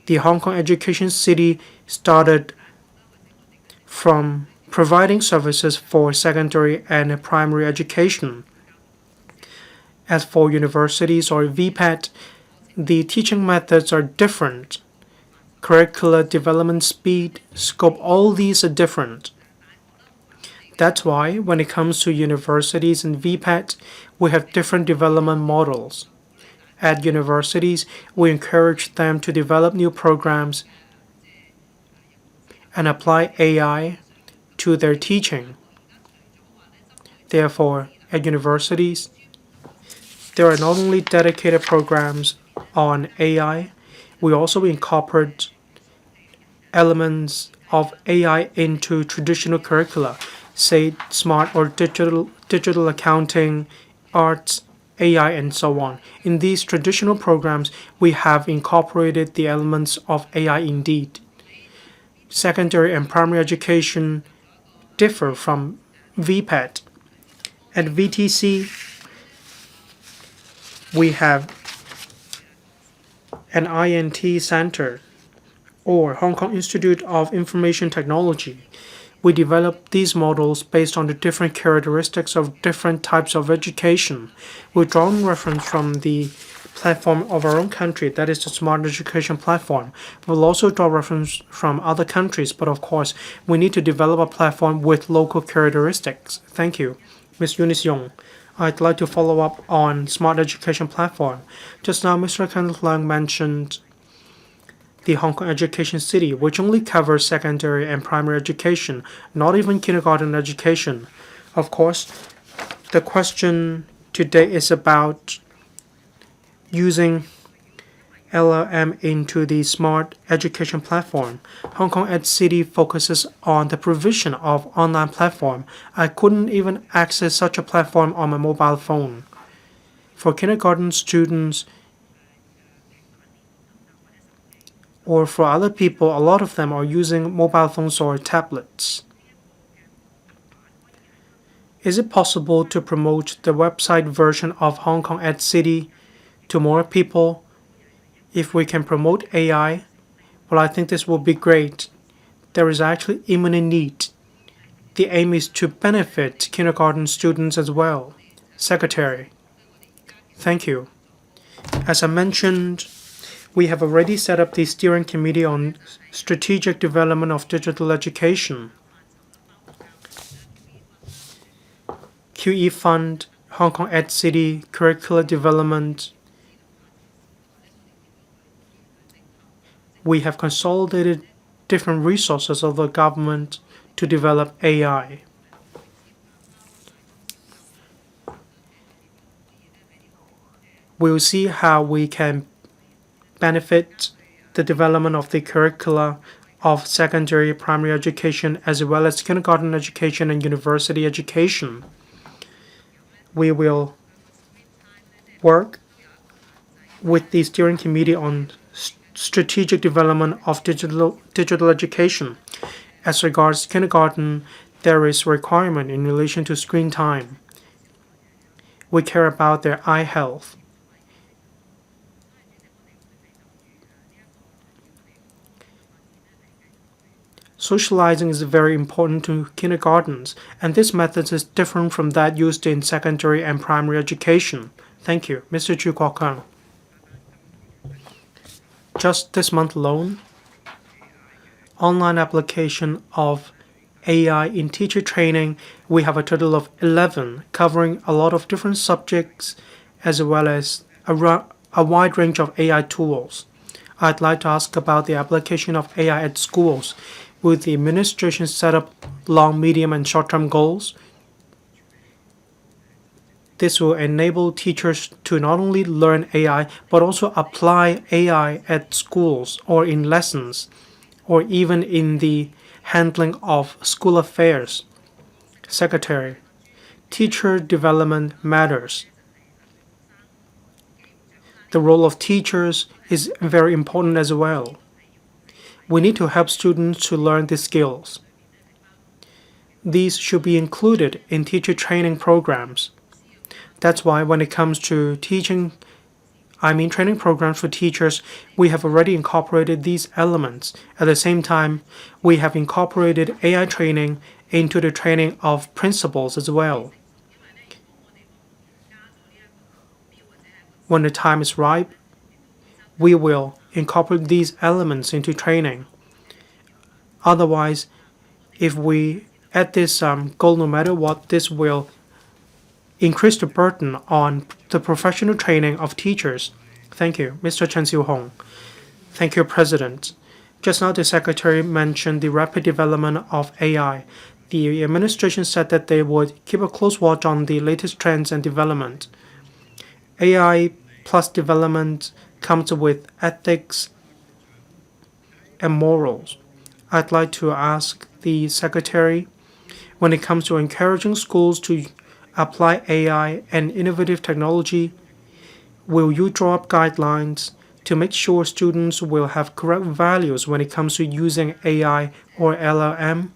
Speaker 5: The Hong Kong Education City started from providing services for secondary and primary education. As for universities or VPAT, the teaching methods are different. Curricular development speed, scope, all these are different. That's why when it comes to universities and VPAT, we have different development models. At universities, we encourage them to develop new programs and apply AI to their teaching. Therefore, at universities, there are not only dedicated programs on AI, we also incorporate elements of AI into traditional curricula, say smart or digital accounting arts, AI, and so on. In these traditional programs, we have incorporated the elements of AI indeed. Secondary and primary education differ from VPET. At VTC, we have an INT Center, or Hong Kong Institute of Information Technology. We developed these models based on the different characteristics of different types of education. We draw reference from the platform of our own country, that is the Smart Education Platform. We'll also draw reference from other countries, but of course, we need to develop a platform with local characteristics. Thank you. Ms. Eunice Yong. I'd like to follow up on Smart Education Platform. Just now, Mr. Kenneth Leung mentioned the Hong Kong Education City, which only covers secondary and primary education, not even kindergarten education. Of course, the question today is about using LLM into the Smart Education Platform. Hong Kong Ed City focuses on the provision of online platform. I couldn't even access such a platform on my mobile phone. For kindergarten students, or for other people, a lot of them are using mobile phones or tablets. Is it possible to promote the website version of Hong Kong Ed City to more people? If we can promote AI, well, I think this will be great. There is actually imminent need. The aim is to benefit kindergarten students as well. Secretary. Thank you. As I mentioned, we have already set up the Steering Committee on Strategic Development of Digital Education. QE Fund, Hong Kong Ed City, Curricular Development. We have consolidated different resources of the government to develop AI. We'll see how we can benefit the development of the curricula of secondary primary education as well as kindergarten education and university education. We will work with the Steering Committee on Strategic Development of Digital Education. As regards kindergarten, there is requirement in relation to screen time. We care about their eye health. Socializing is very important to kindergartens, and this method is different from that used in secondary and primary education. Thank you. Mr. Chu Kwok-fan. Just this month alone, online application of AI in teacher training, we have a total of 11, covering a lot of different subjects as well as a wide range of AI tools. I'd like to ask about the application of AI at schools. Will the administration set up long, medium, and short-term goals? This will enable teachers to not only learn AI, but also apply AI at schools or in lessons, or even in the handling of school affairs. Secretary, teacher development matters. The role of teachers is very important as well. We need to help students to learn these skills. These should be included in teacher training programs. That's why when it comes to training programs for teachers, we have already incorporated these elements. At the same time, we have incorporated AI training into the training of principals as well. When the time is ripe, we will incorporate these elements into training. Otherwise, if we add this goal no matter what, this will increase the burden on the professional training of teachers. Thank you. Mr. Chen Siu-hong. Thank you, President. Just now, the Secretary mentioned the rapid development of AI. The administration said that they would keep a close watch on the latest trends and development. AI plus development comes with ethics and morals. I'd like to ask the Secretary, when it comes to encouraging schools to apply AI and innovative technology? Will you draw up guidelines to make sure students will have correct values when it comes to using AI or LLM?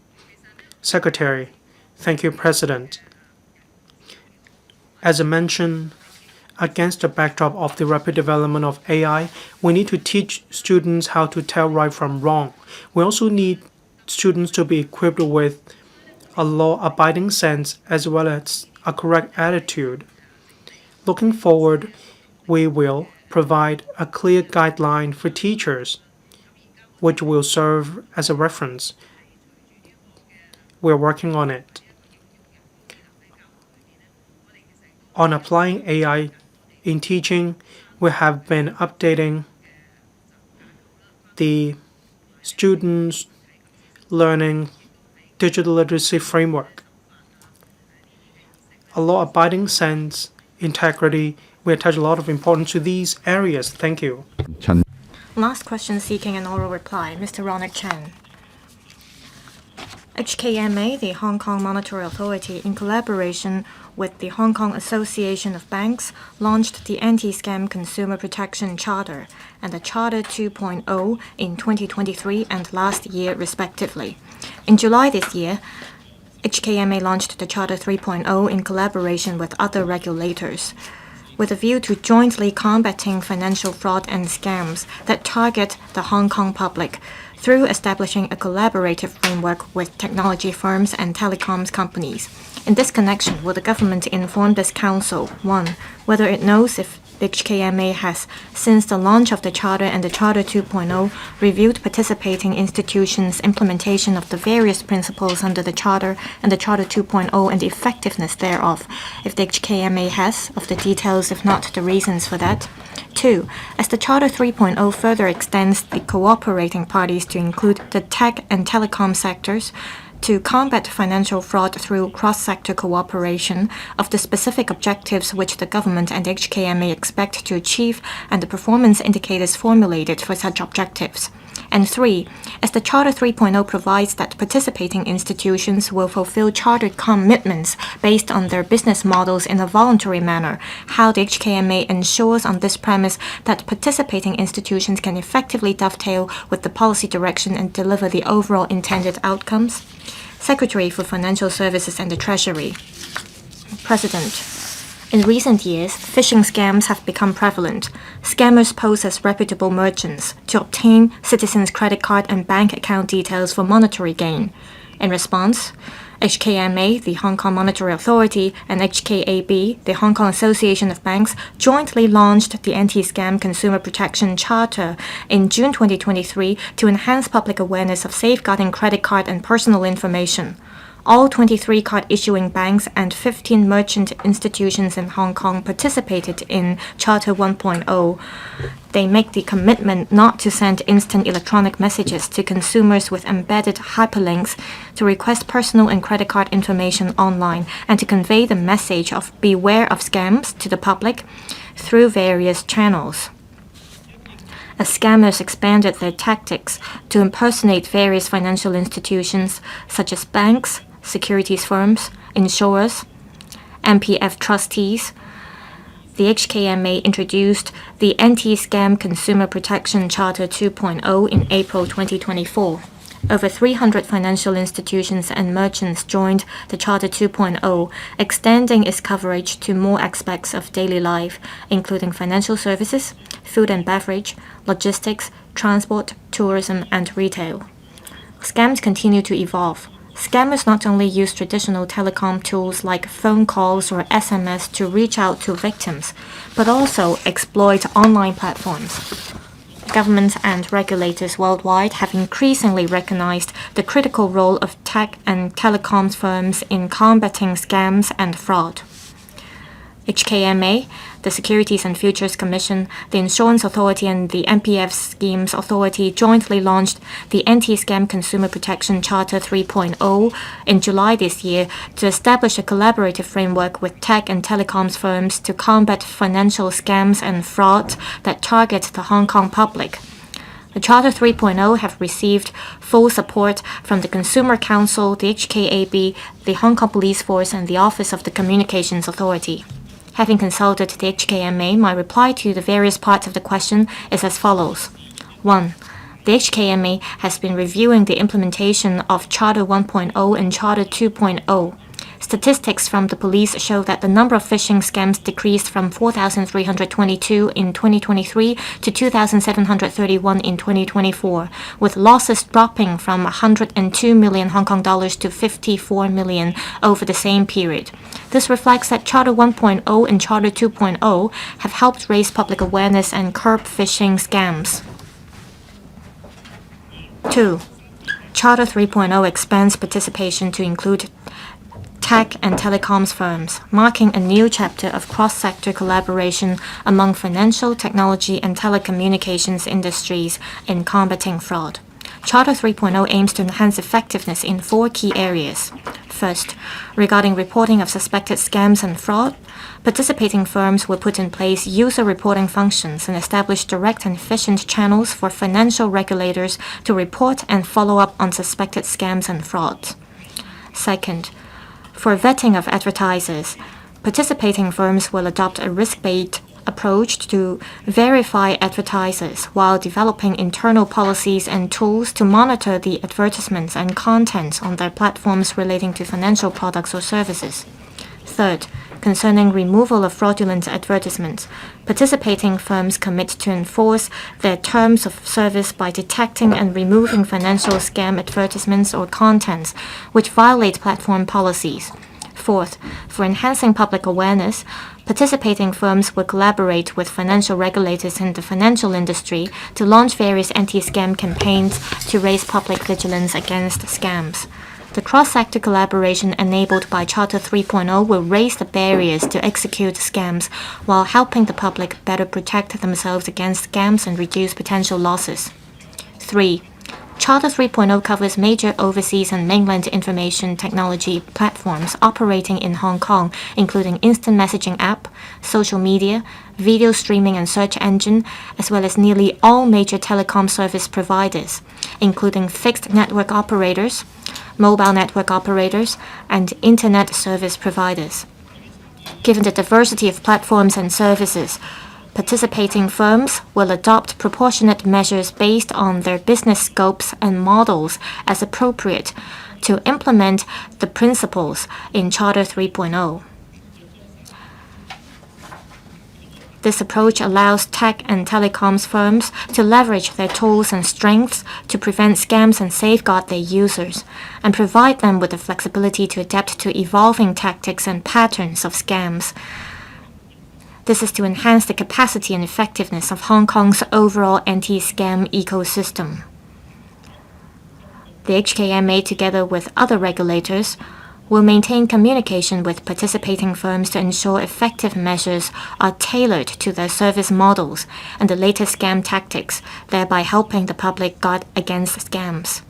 Speaker 5: Secretary, thank you, President. As I mentioned, against the backdrop of the rapid development of AI, we need to teach students how to tell right from wrong. We also need students to be equipped with a law-abiding sense as well as a correct attitude. Looking forward, we will provide a clear guideline for teachers, which will serve as a reference. We're working on it. On applying AI in teaching, we have been updating the students' learning digital literacy framework. A law-abiding sense, integrity, we attach a lot of importance to these areas. Thank you.
Speaker 1: Last question seeking an oral reply, Mr. Ronald Chan. HKMA, the Hong Kong Monetary Authority, in collaboration with the Hong Kong Association of Banks, launched the Anti-Scam Consumer Protection Charter and the Charter 2.0 in 2023 and last year, respectively. In July this year, HKMA launched the Charter 3.0 in collaboration with other regulators, with a view to jointly combating financial fraud and scams that target the Hong Kong public through establishing a collaborative framework with technology firms and telecoms companies. In this connection, will the government inform this council, 1. Whether it knows if the HKMA has, since the launch of the Charter and the Charter 2.0, reviewed participating institutions' implementation of the various principles under the Charter and the Charter 2.0 and the effectiveness thereof? If the HKMA has, of the details, if not the reasons for that. 2. As the Charter 3.0 further extends the cooperating parties to include the tech and telecom sectors, to combat financial fraud through cross-sector cooperation, of the specific objectives which the government and HKMA expect to achieve and the performance indicators formulated for such objectives. And 3. As the Charter 3.0 provides that participating institutions will fulfill chartered commitments based on their business models in a voluntary manner, how the HKMA ensures on this premise that participating institutions can effectively dovetail with the policy direction and deliver the overall intended outcomes? Secretary for Financial Services and the Treasury. President, in recent years, phishing scams have become prevalent. Scammers pose as reputable merchants to obtain citizens' credit card and bank account details for monetary gain. In response, HKMA, the Hong Kong Monetary Authority, and HKAB, the Hong Kong Association of Banks, jointly launched the Anti-Scam Consumer Protection Charter in June 2023 to enhance public awareness of safeguarding credit card and personal information. All 23 card-issuing banks and 15 merchant institutions in Hong Kong participated in Charter 1.0. They make the commitment not to send instant electronic messages to consumers with embedded hyperlinks, to request personal and credit card information online, and to convey the message of beware of scams to the public through various channels. As scammers expanded their tactics to impersonate various financial institutions such as banks, securities firms, insurers, MPF trustees, the HKMA introduced the Anti-Scam Consumer Protection Charter 2.0 in April 2024. Over 300 financial institutions and merchants joined the Charter 2.0, extending its coverage to more aspects of daily life, including financial services, food and beverage, logistics, transport, tourism, and retail. Scams continue to evolve. Scammers not only use traditional telecom tools like phone calls or SMS to reach out to victims, but also exploit online platforms. Governments and regulators worldwide have increasingly recognized the critical role of tech and telecoms firms in combating scams and fraud. HKMA, the Securities and Futures Commission, the Insurance Authority, and the MPF Schemes Authority jointly launched the Anti-Scam Consumer Protection Charter 3.0 in July this year to establish a collaborative framework with tech and telecoms firms to combat financial scams and fraud that target the Hong Kong public.
Speaker 6: The Charter 3.0 have received full support from the Consumer Council, the HKAB, the Hong Kong Police Force, and the Office of the Communications Authority. Having consulted the HKMA, my reply to the various parts of the question is as follows. 1. The HKMA has been reviewing the implementation of Charter 1.0 and Charter 2.0. Statistics from the police show that the number of phishing scams decreased from 4,322 in 2023 to 2,731 in 2024, with losses dropping from 102 million Hong Kong dollars to 54 million over the same period. This reflects that Charter 1.0 and Charter 2.0 have helped raise public awareness and curb phishing scams. 2. Charter 3.0 expands participation to include tech and telecoms firms, marking a new chapter of cross-sector collaboration among financial, technology, and telecommunications industries in combating fraud. Charter 3.0 aims to enhance effectiveness in 4 key areas. First, regarding reporting of suspected scams and fraud, participating firms will put in place user reporting functions and establish direct and efficient channels for financial regulators to report and follow up on suspected scams and frauds. Second, for vetting of advertisers, participating firms will adopt a risk-based approach to verify advertisers while developing internal policies and tools to monitor the advertisements and content on their platforms relating to financial products or services. Third, concerning removal of fraudulent advertisements, participating firms commit to enforce their terms of service by detecting and removing financial scam advertisements or contents which violate platform policies. Fourth, for enhancing public awareness, participating firms will collaborate with financial regulators in the financial industry to launch various anti-scam campaigns to raise public vigilance against scams. The cross-sector collaboration enabled by Charter 3.0 will raise the barriers to execute scams while helping the public better protect themselves against scams and reduce potential losses. 3. Charter 3.0 covers major overseas and mainland information technology platforms operating in Hong Kong, including instant messaging app, social media, video streaming and search engine, as well as nearly all major telecom service providers, including fixed network operators, mobile network operators, and internet service providers. Given the diversity of platforms and services, participating firms will adopt proportionate measures based on their business scopes and models as appropriate to implement the principles in Charter 3.0. This approach allows tech and telecoms firms to leverage their tools and strengths to prevent scams and safeguard their users, and provide them with the flexibility to adapt to evolving tactics and patterns of scams. This is to enhance the capacity and effectiveness of Hong Kong's overall anti-scam ecosystem. The HKMA, together with other regulators, will maintain communication with participating firms to ensure effective measures are tailored to their service models and the latest scam tactics, thereby helping the public guard against scams.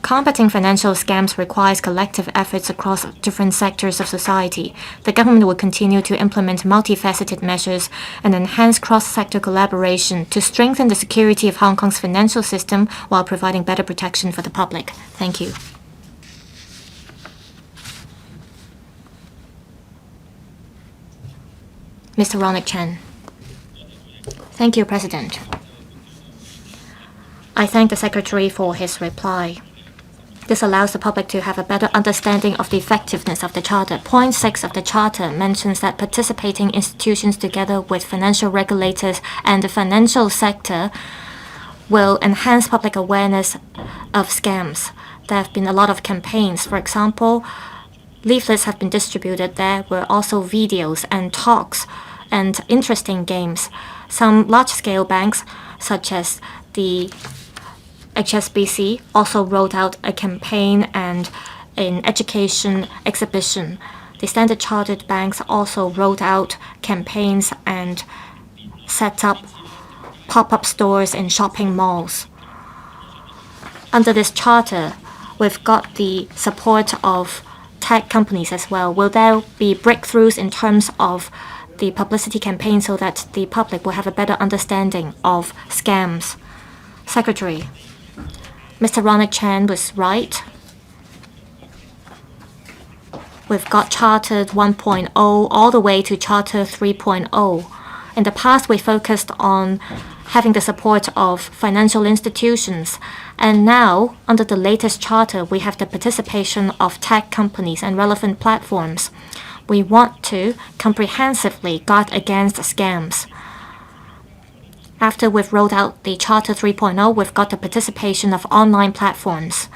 Speaker 6: Combating financial scams requires collective efforts across different sectors of society. The government will continue to implement multifaceted measures and enhance cross-sector collaboration to strengthen the security of Hong Kong's financial system while providing better protection for the public. Thank you. Mr. Ronald Chen. Thank you, President. I thank the Secretary for his reply. This allows the public to have a better understanding of the effectiveness of the Charter. Point 6 of the Charter mentions that participating institutions together with financial regulators and the financial sector will enhance public awareness of scams. There have been a lot of campaigns. For example, leaflets have been distributed. There were also videos and talks and interesting games. Some large-scale banks, such as the HSBC, also rolled out a campaign and an education exhibition. The Standard Chartered banks also rolled out campaigns and set up pop-up stores in shopping malls. Under this charter, we've got the support of tech companies as well. Will there be breakthroughs in terms of the publicity campaign so that the public will have a better understanding of scams? Secretary, Mr. Ronald Chan was right. We've got Charter 1.0 all the way to Charter 3.0. In the past, we focused on having the support of financial institutions. And now, under the latest charter, we have the participation of tech companies and relevant platforms. We want to comprehensively guard against scams. After we've rolled out the Charter 3.0, we've got the participation of online platforms.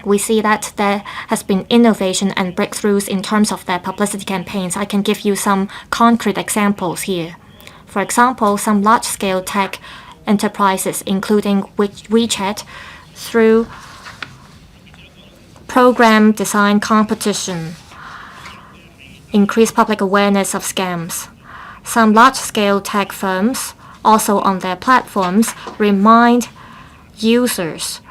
Speaker 6: We see that there has been innovation and breakthroughs in terms of their publicity campaigns. I can give you some concrete examples here. For example, some large-scale tech enterprises, including WeChat, through program design competition, increase public awareness of scams. Some large-scale tech firms, also on their platforms, remind users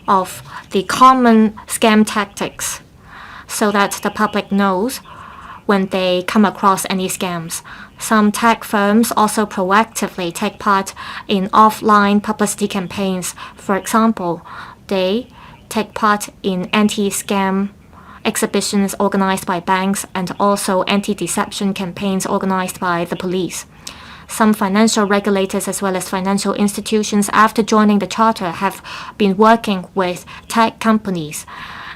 Speaker 6: of the common scam tactics so that the public knows when they come across any scams. Some tech firms also proactively take part in offline publicity campaigns. For example, they take part in anti-scam exhibitions organized by banks and also anti-deception campaigns organized by the police. Some financial regulators as well as financial institutions, after joining the charter, have been working with tech companies.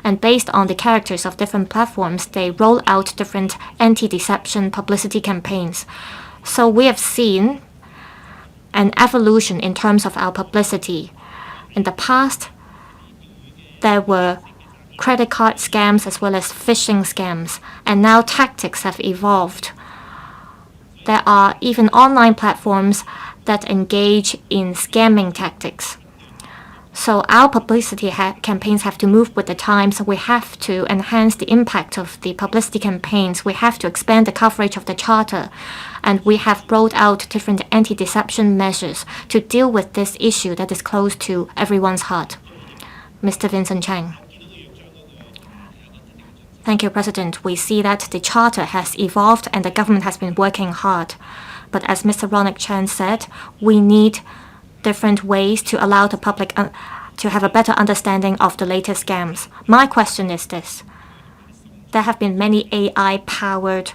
Speaker 6: And based on the characters of different platforms, they roll out different anti-deception publicity campaigns. So we have seen an evolution in terms of our publicity. In the past, there were credit card scams as well as phishing scams, and now tactics have evolved. There are even online platforms that engage in scamming tactics. So our publicity campaigns have to move with the times. We have to enhance the impact of the publicity campaigns. We have to expand the coverage of the charter. And we have rolled out different anti-deception measures to deal with this issue that is close to everyone's heart. Mr. Vincent Chang. Thank you, President. We see that the charter has evolved and the government has been working hard. But as Mr. Ronald Chan said, we need different ways to allow the public to have a better understanding of the latest scams. My question is this. There have been many AI-powered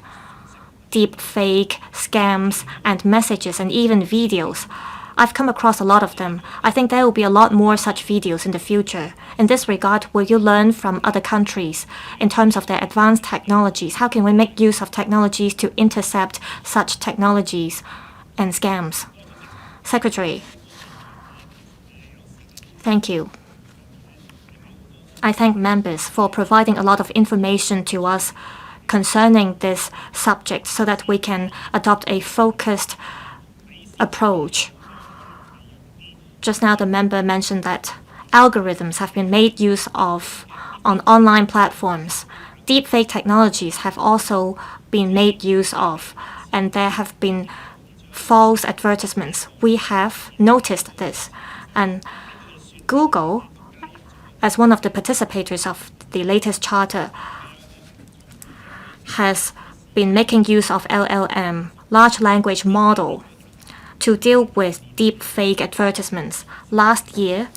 Speaker 6: deep fake scams and messages and even videos. I've come across a lot of them. I think there will be a lot more such videos in the future. In this regard, will you learn from other countries in terms of their advanced technologies? How can we make use of technologies to intercept such technologies and scams? Secretary, thank you. I thank members for providing a lot of information to us concerning this subject so that we can adopt a focused approach. Just now, the member mentioned that algorithms have been made use of on online platforms. Deepfake technologies have also been made use of, and there have been false advertisements. We have noticed this, and Google, as one of the participators of the latest charter, has been making use of LLM, large language model, to deal with deep fake advertisements. Last year,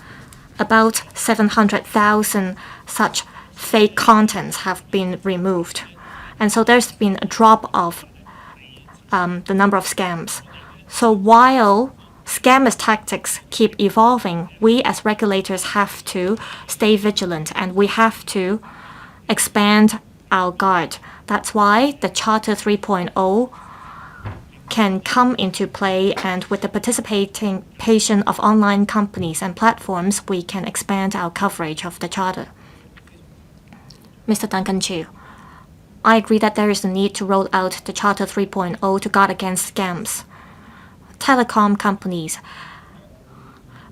Speaker 6: about 700,000 such fake contents have been removed. And so there's been a drop of the number of scams. So while scammers' tactics keep evolving, we as regulators have to stay vigilant and we have to expand our guard. That's why the Charter 3.0 can come into play, and with the participation of online companies and platforms, we can expand our coverage of the charter. Mr. Duncan Chiu, I agree that there is a need to roll out the Charter 3.0 to guard against scams. Telecom companies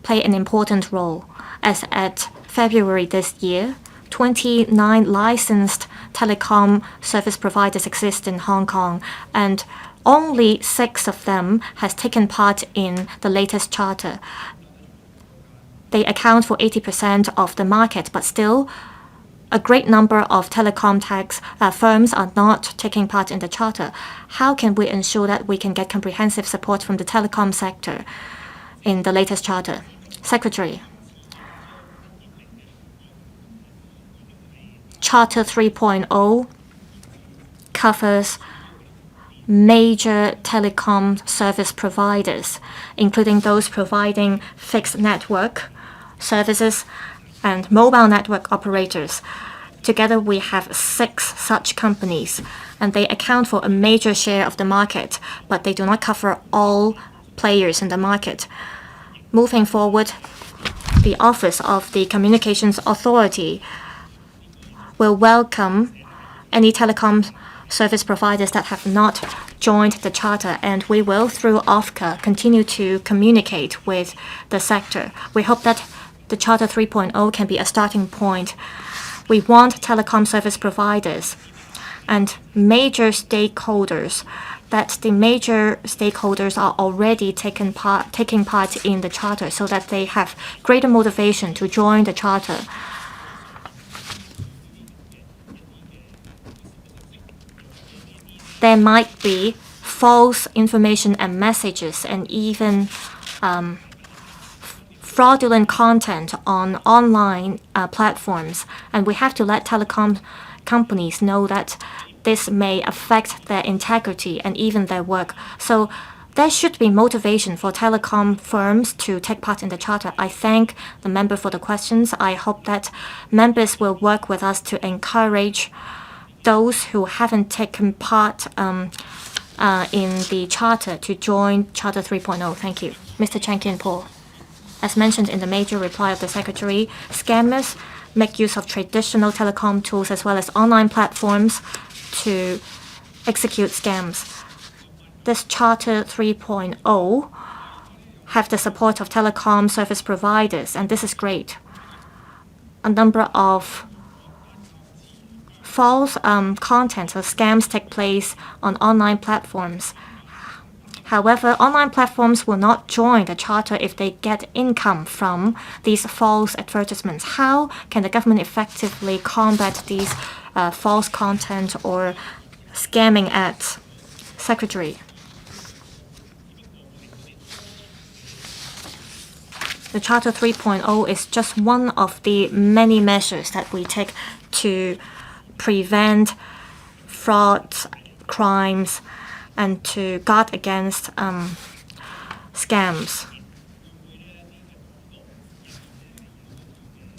Speaker 6: play an important role, as at February this year, 29 licensed telecom service providers exist in Hong Kong, and only 6 of them has taken part in the latest charter. They account for 80% of the market, but still a great number of telecom firms are not taking part in the charter. How can we ensure that we can get comprehensive support from the telecom sector? in the latest charter. Secretary, Charter 3.0 covers major telecom service providers, including those providing fixed network services and mobile network operators. Together, we have 6 such companies, and they account for a major share of the market, but they do not cover all players in the market. Moving forward, the Office of the Communications Authority will welcome any telecom service providers that have not joined the charter, and we will, through OFCA, continue to communicate with the sector. We hope that the Charter 3.0 can be a starting point. We want telecom service providers and major stakeholders, that the major stakeholders are already taking part in the charter so that they have greater motivation to join the charter. There might be false information and messages and even fraudulent content on online platforms, and we have to let telecom companies know that this may affect their integrity and even their work. So there should be motivation for telecom firms to take part in the charter. I thank the member for the questions. I hope that members will work with us to encourage those who haven't taken part in the charter to join Charter 3.0. Thank you. Mr. Chan Yuet-ming. As mentioned in the major reply of the Secretary, scammers make use of traditional telecom tools as well as online platforms to execute scams. This Charter 3.0 have the support of telecom service providers, and this is great. A number of false content or scams take place on online platforms. However, online platforms will not join the charter if they get income from these false advertisements. How can the government effectively combat these false content or scamming ads? Secretary. The Charter 3.0 is just one of the many measures that we take to prevent fraud, crimes, and to guard against scams.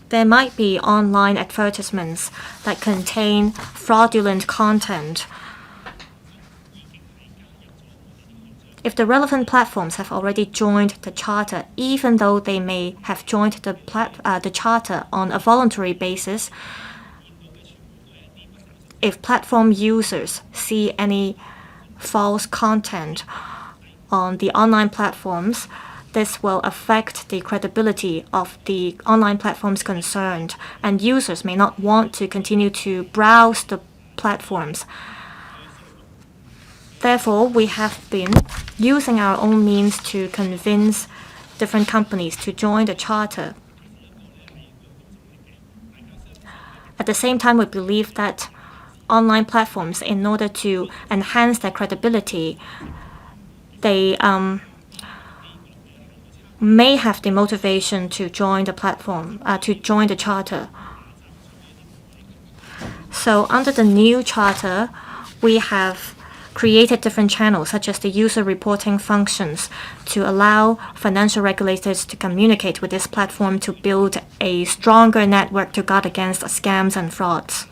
Speaker 6: There might be online advertisements that contain fraudulent content. If the relevant platforms have already joined the charter, even though they may have joined the charter on a voluntary basis, if platform users see any false content on the online platforms, this will affect the credibility of the online platforms concerned, and users may not want to continue to browse the platforms. Therefore, we have been using our own means to convince different companies to join the charter. At the same time, we believe that online platforms, in order to enhance their credibility, they may have the motivation to join the platform, to join the charter. So under the new charter, we have created different channels, such as the user reporting functions, to allow financial regulators to communicate with this platform to build a stronger network to guard against scams and frauds.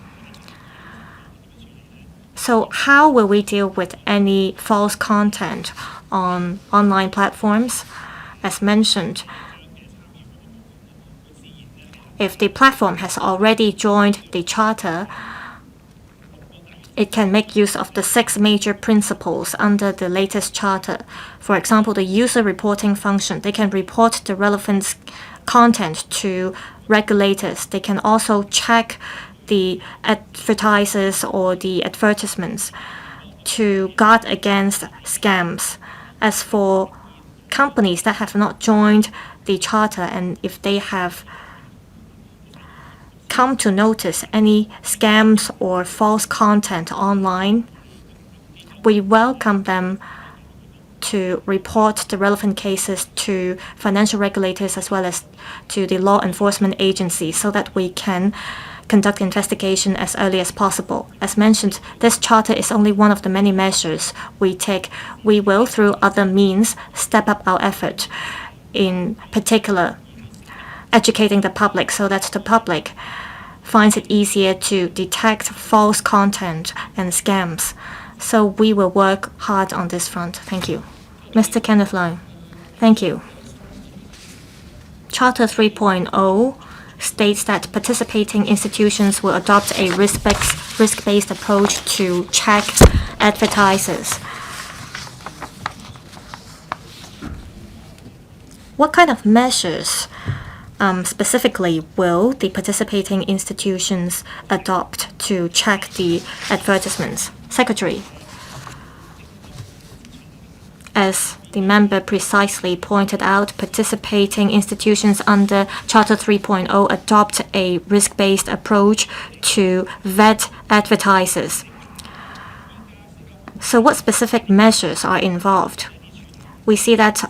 Speaker 6: So how will we deal with any false content on online platforms? As mentioned, if the platform has already joined the charter, it can make use of the 6 major principles under the latest charter. For example, the user reporting function, they can report the relevant content to regulators. They can also check the advertisers or the advertisements to guard against scams. As for companies that have not joined the charter, and if they have come to notice any scams or false content online, we welcome them to report the relevant cases to financial regulators as well as to the law enforcement agencies so that we can conduct investigation as early as possible. As mentioned, this charter is only one of the many measures we take. We will, through other means, step up our effort, in particular, educating the public so that the public finds it easier to detect false content and scams. So we will work hard on this front. Thank you. Mr. Kenneth Leung. Thank you. Charter 3.0 states that participating institutions will adopt a risk-based approach to check advertisers. What kind of measures specifically will the participating institutions adopt to check the advertisements? Secretary. As the member precisely pointed out, participating institutions under Charter 3.0 adopt a risk-based approach to vet advertisers. So what specific measures are involved? We see that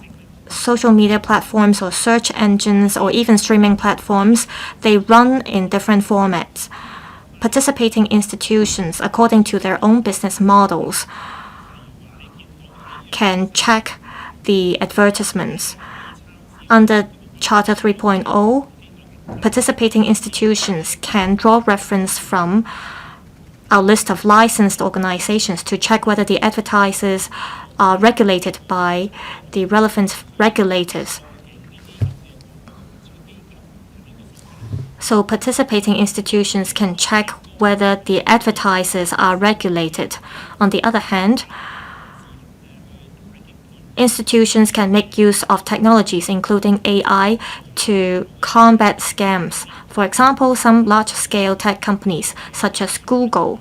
Speaker 6: social media platforms or search engines or even streaming platforms, they run in different formats. Participating institutions, according to their own business models, can check the advertisements. Under Charter 3.0, participating institutions can draw reference from our list of licensed organizations to check whether the advertisers are regulated by the relevant regulators. So participating institutions can check whether the advertisers are regulated. On the other hand, institutions can make use of technologies, including AI, to combat scams. For example, some large-scale tech companies, such as Google,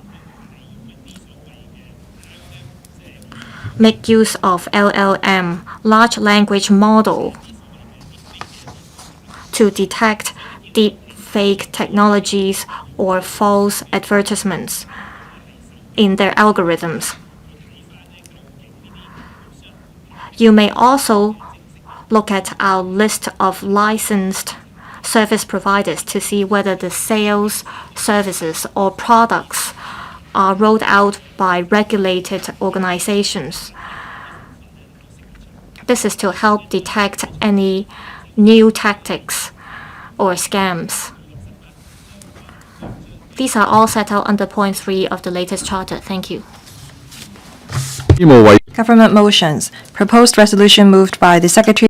Speaker 6: make use of LLM, large language model, to detect deep fake technologies or false advertisements in their algorithms. You may also look at our list of licensed service providers to see whether the sales, services, or products are rolled out by regulated organizations. This is to help detect any new tactics or scams. These are all set out under point 3 of the latest charter. Thank you.
Speaker 1: Government motions. Proposed resolution moved by the Secretary